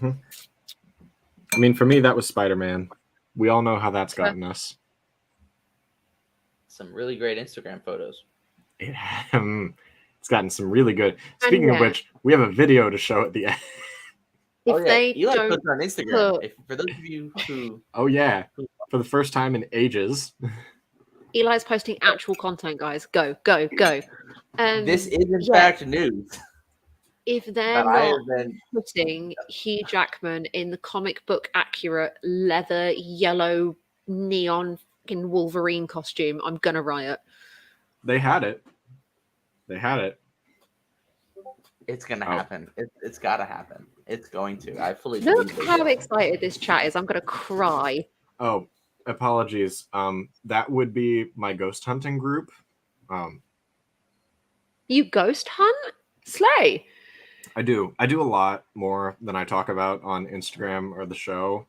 mean, for me, that was Spider-Man. We all know how that's gotten us.
Some really great Instagram photos.
It's gotten some really good. Speaking of which, we have a video to show at the end.
Eli puts it on Instagram. For those of you who...
For the first time in ages.
Eli's posting actual content, guys. Go.
This is, in fact, news.
If they're not putting Hugh Jackman in the comic book accurate leather, yellow, neon fucking Wolverine costume, I'm going to riot.
They had it.
It's going to happen. It's got to happen. It's going to. I fully
believe it. Look how excited this chat is. I'm going to cry.
Oh, apologies. That would be my ghost hunting group.
You ghost hunt? Slay.
I do a lot more than I talk about on Instagram or the show.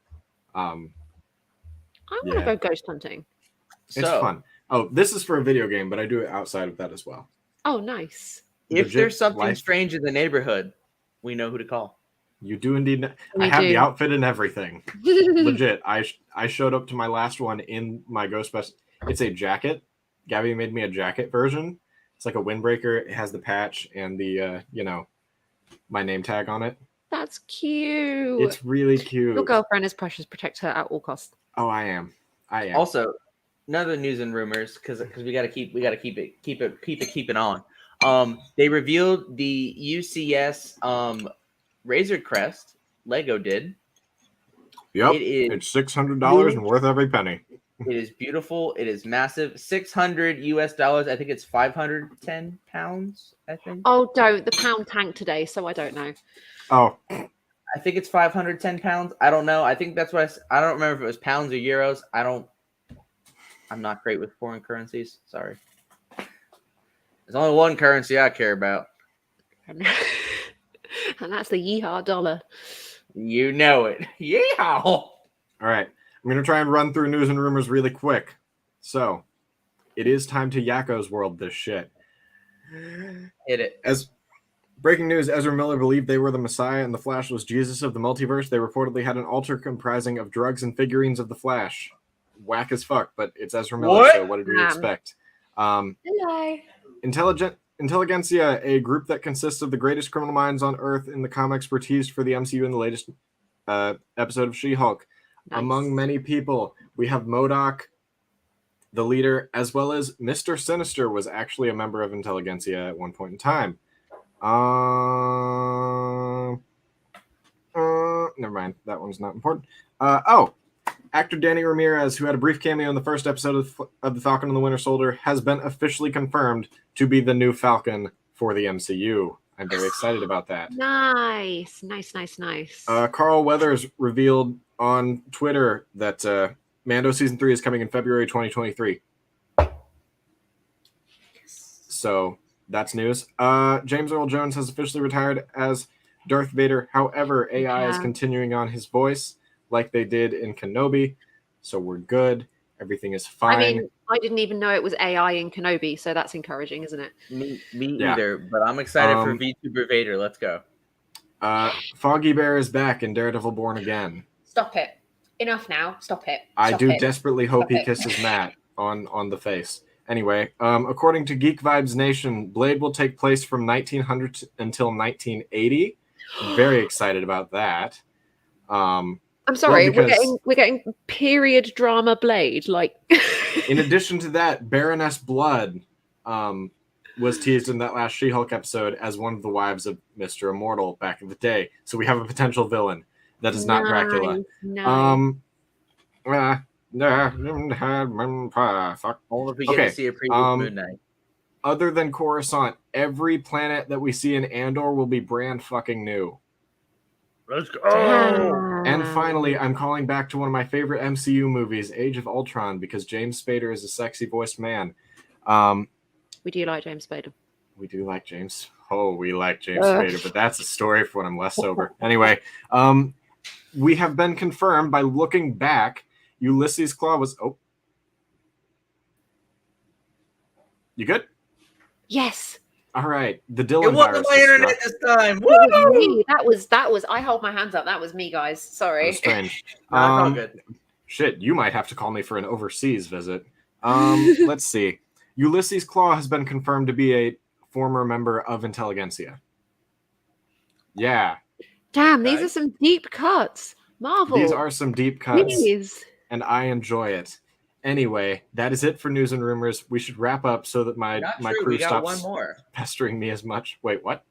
I want to go ghost hunting.
It's fun. Oh, this is for a video game, but I do it outside of that as well.
Oh, nice.
If there's something strange in the neighborhood, we know who to call.
You do indeed. I have the outfit and everything. Legit. I showed up to my last one in my Ghostbusters. It's a jacket. Gabby made me a jacket version. It's like a windbreaker. It has the patch and the my name tag on it.
That's cute.
It's really cute.
Your girlfriend is precious. Protect her at all costs.
Oh, I am.
Also, none of the news and rumors because we gotta keep it on. They revealed the UCS Razor Crest. Lego did.
Yep. It's $600 and worth every penny.
It is beautiful. It is massive. $600 US. I think it's 510 pounds. I think.
Oh, don't. The pound tanked today, so I don't know.
Oh.
I think it's 510 pounds. I don't know. I think that's what I don't remember if it was pounds or euros. I'm not great with foreign currencies. Sorry. There's only one currency I care about.
And that's the yeehaw dollar.
You know it. Yeehaw.
All right. I'm going to try and run through news and rumors really quick. So, it is time to Yakko's world this shit.
Hit it.
As breaking news, Ezra Miller believed they were the Messiah and the Flash was Jesus of the multiverse. They reportedly had an altar comprising of drugs and figurines of the Flash. Whack as fuck, but it's Ezra Miller, so what did we expect?
Hello.
Intelligentsia, a group that consists of the greatest criminal minds on Earth in the comics, were teased for the MCU in the latest episode of She-Hulk. Nice. Among many people, we have MODOK, the leader, as well as Mr. Sinister was actually a member of Intelligentsia at one point in time. Never mind. That one's not important. Actor Danny Ramirez, who had a brief cameo in the first episode of The Falcon and the Winter Soldier, has been officially confirmed to be the new Falcon for the MCU. I'm very excited about that.
Nice.
Carl Weathers revealed on Twitter that Mando Season 3 is coming in February 2023. So that's news. James Earl Jones has officially retired as Darth Vader. However, AI is continuing on his voice like they did in Kenobi. So we're good. Everything is fine.
I mean, I didn't even know it was AI in Kenobi, so that's encouraging, isn't it?
Me either, but I'm excited for VTuber Vader. Let's go.
Foggy Bear is back in Daredevil Born Again.
Stop it. Enough now. Stop it.
I desperately hope he kisses Matt on the face. Anyway, according to Geek Vibes Nation, Blade will take place from 1900 until 1980. Very excited about that.
I'm sorry, we're getting period drama Blade. Like,
in addition to that, Baroness Blood was teased in that last She-Hulk episode as one of the wives of Mr. Immortal back in the day. So we have a potential villain that is not Dracula.
Fuck. Only if we get to see a previous Moon Knight.
Other than Coruscant, every planet that we see in Andor will be brand fucking new.
Let's go.
And finally, I'm calling back to one of my favorite MCU movies, Age of Ultron, because James Spader is a sexy voiced man.
We do like James Spader.
We do like James. Oh, we like James Spader, but that's a story for when I'm less sober. Anyway, we have been confirmed by looking back. Ulysses Claw was... Oh. You good?
Yes.
All right. The Dylan
it wasn't my internet this time. Woo!
That was. I hold my hands up. That was me, guys. Sorry.
Strange.
All good.
Shit, you might have to call me for an overseas visit. Let's see. Ulysses Claw has been confirmed to be a former member of Intelligentsia. Yeah.
Damn, these are some deep cuts. Marvel.
These are some deep cuts.
Please.
And I enjoy it. Anyway, that is it for news and rumors. We should wrap up so that my crew stops pestering me as much. Wait, what?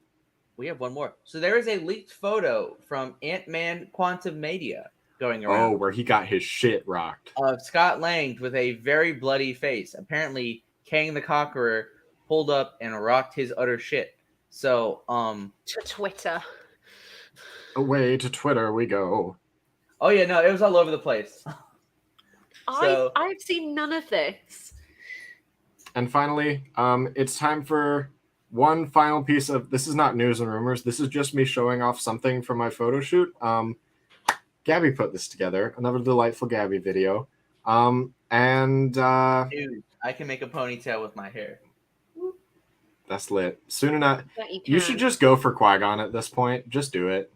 We have one more. So there is a leaked photo from Ant-Man Quantumania going around.
Oh, where he got his shit rocked.
Of Scott Lang with a very bloody face. Apparently, Kang the Conqueror pulled up and rocked his utter shit. So,
to Twitter.
Away to Twitter we go.
Oh yeah, no, it was all over the place.
So, I've seen none of this.
And finally, it's time for one final piece of... This is not news and rumors. This is just me showing off something from my photo shoot. Gabby put this together. Another delightful Gabby video.
Dude, I can make a ponytail with my hair.
That's lit. Soon enough. You should just go for Qui-Gon at this point. Just do it.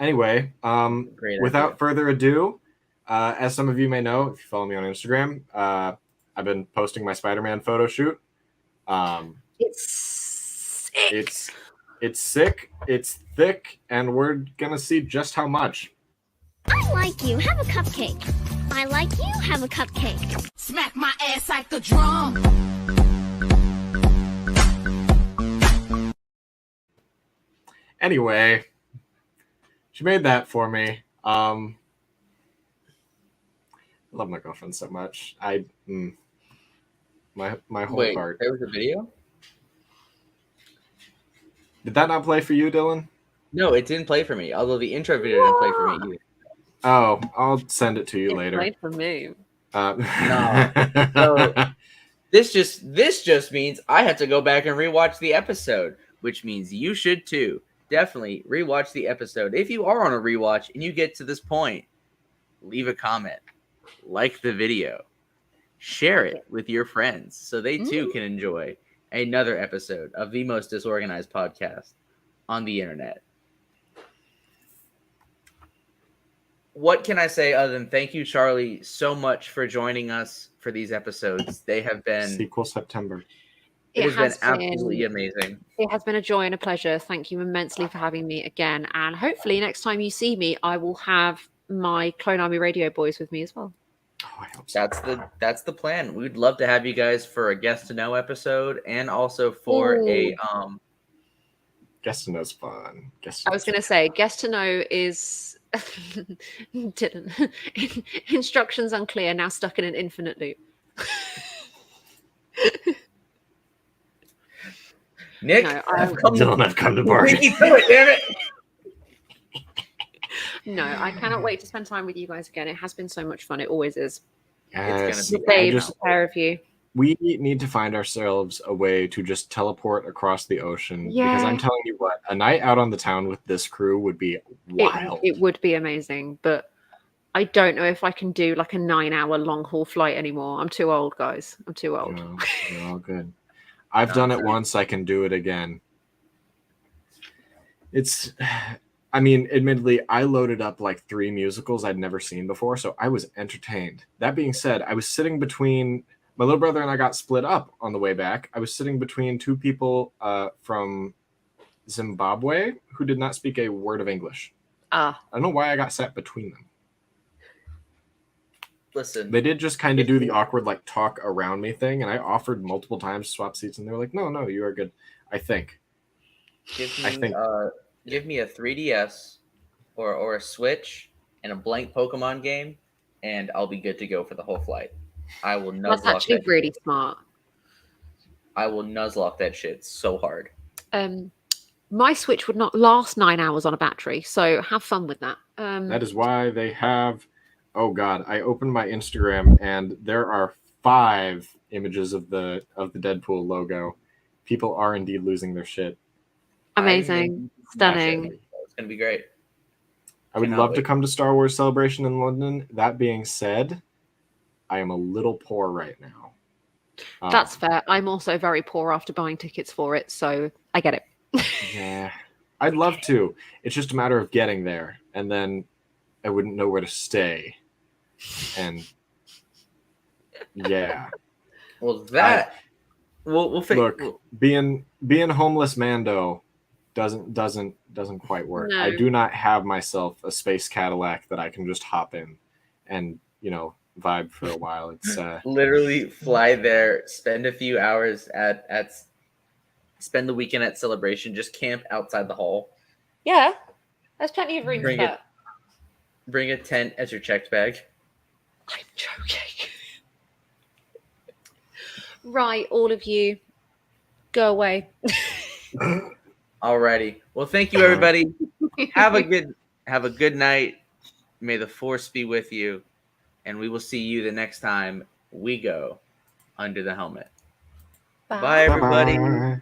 Anyway, without further ado, as some of you may know, if you follow me on Instagram, I've been posting my Spider-Man photo shoot.
It's sick.
It's sick. It's thick, and we're gonna see just how much.
I like you. Have a cupcake. I like you. Have a cupcake.
Smack my ass like the drum.
Anyway. She made that for me. I love my girlfriend so much. My whole heart.
There was a video?
Did that not play for you, Dylan?
No, it didn't play for me. Although the intro video didn't play for me either.
Oh, I'll send it to you later.
It played for me.
No. So, this just means I have to go back and rewatch the episode, which means you should too. Definitely rewatch the episode. If you are on a rewatch and you get to this point, leave a comment, like the video, share it with your friends so they too can enjoy another episode of the most disorganized podcast on the internet. What can I say other than thank you, Charlie, so much for joining us for these episodes. They have been
sequel September.
It has been absolutely amazing.
It has been a joy and a pleasure. Thank you immensely for having me again. And hopefully next time you see me, I will have my Clone Army Radio boys with me as well.
Oh, I hope so.
That's the plan. We'd love to have you guys for a Guest to Know episode and also for a
Guest to Know's fun.
I was going to say Guest to Know is didn't instructions unclear, now stuck in an infinite loop.
Nick,
No,
I've come to party.
Beat me to it, damn it.
No, I cannot wait to spend time with you guys again. It has been so much fun. It always is.
It's
The
gonna be
babes, a pair of you.
We need to find ourselves a way to just teleport across the ocean. Because I'm telling you what, a night out on the town with this crew would be wild.
It would be amazing, but I don't know if I can do like a 9-hour long haul flight anymore. I'm too old, guys. I'm too old.
No, you're all good. I've done it once. I can do it again. I mean, admittedly, I loaded up like 3 musicals I'd never seen before, so I was entertained. That being said, I was sitting between... My little brother and I got split up on the way back. I was sitting between 2 people from Zimbabwe who did not speak a word of English. I don't know why I got sat between them.
Listen.
They did just kind of do the awkward like talk around me thing, and I offered multiple times to swap seats, and they were like, no, you are good. I think.
Give me a 3DS or a Switch and a blank Pokemon game, and I'll be good to go for the whole flight. I will nuzlocke.
That's actually really smart.
I will nuzlocke that shit so hard.
My Switch would not last 9 hours on a battery, so have fun with that.
That is why they have... Oh God! I opened my Instagram and there are 5 images of the Deadpool logo. People are indeed losing their shit.
Amazing, stunning.
It's gonna be great.
I would love to come to Star Wars Celebration in London. That being said, I am a little poor right now.
That's fair. I'm also very poor after buying tickets for it, so I get it.
Yeah, I'd love to. It's just a matter of getting there, and then I wouldn't know where to stay. And yeah,
well, we'll figure.
Look, being homeless Mando doesn't quite work. No. I do not have myself a space Cadillac that I can just hop in and vibe for a while. It's
literally fly there, spend a few hours spend the weekend at Celebration, just camp outside the hall.
Yeah, there's plenty of room for that.
Bring a tent as your checked bag.
I'm joking. Right, all of you, go away.
Alrighty. Well, thank you, everybody. Have a good night. May the Force be with you, and we will see you the next time we go under the helmet. Bye everybody. Bye.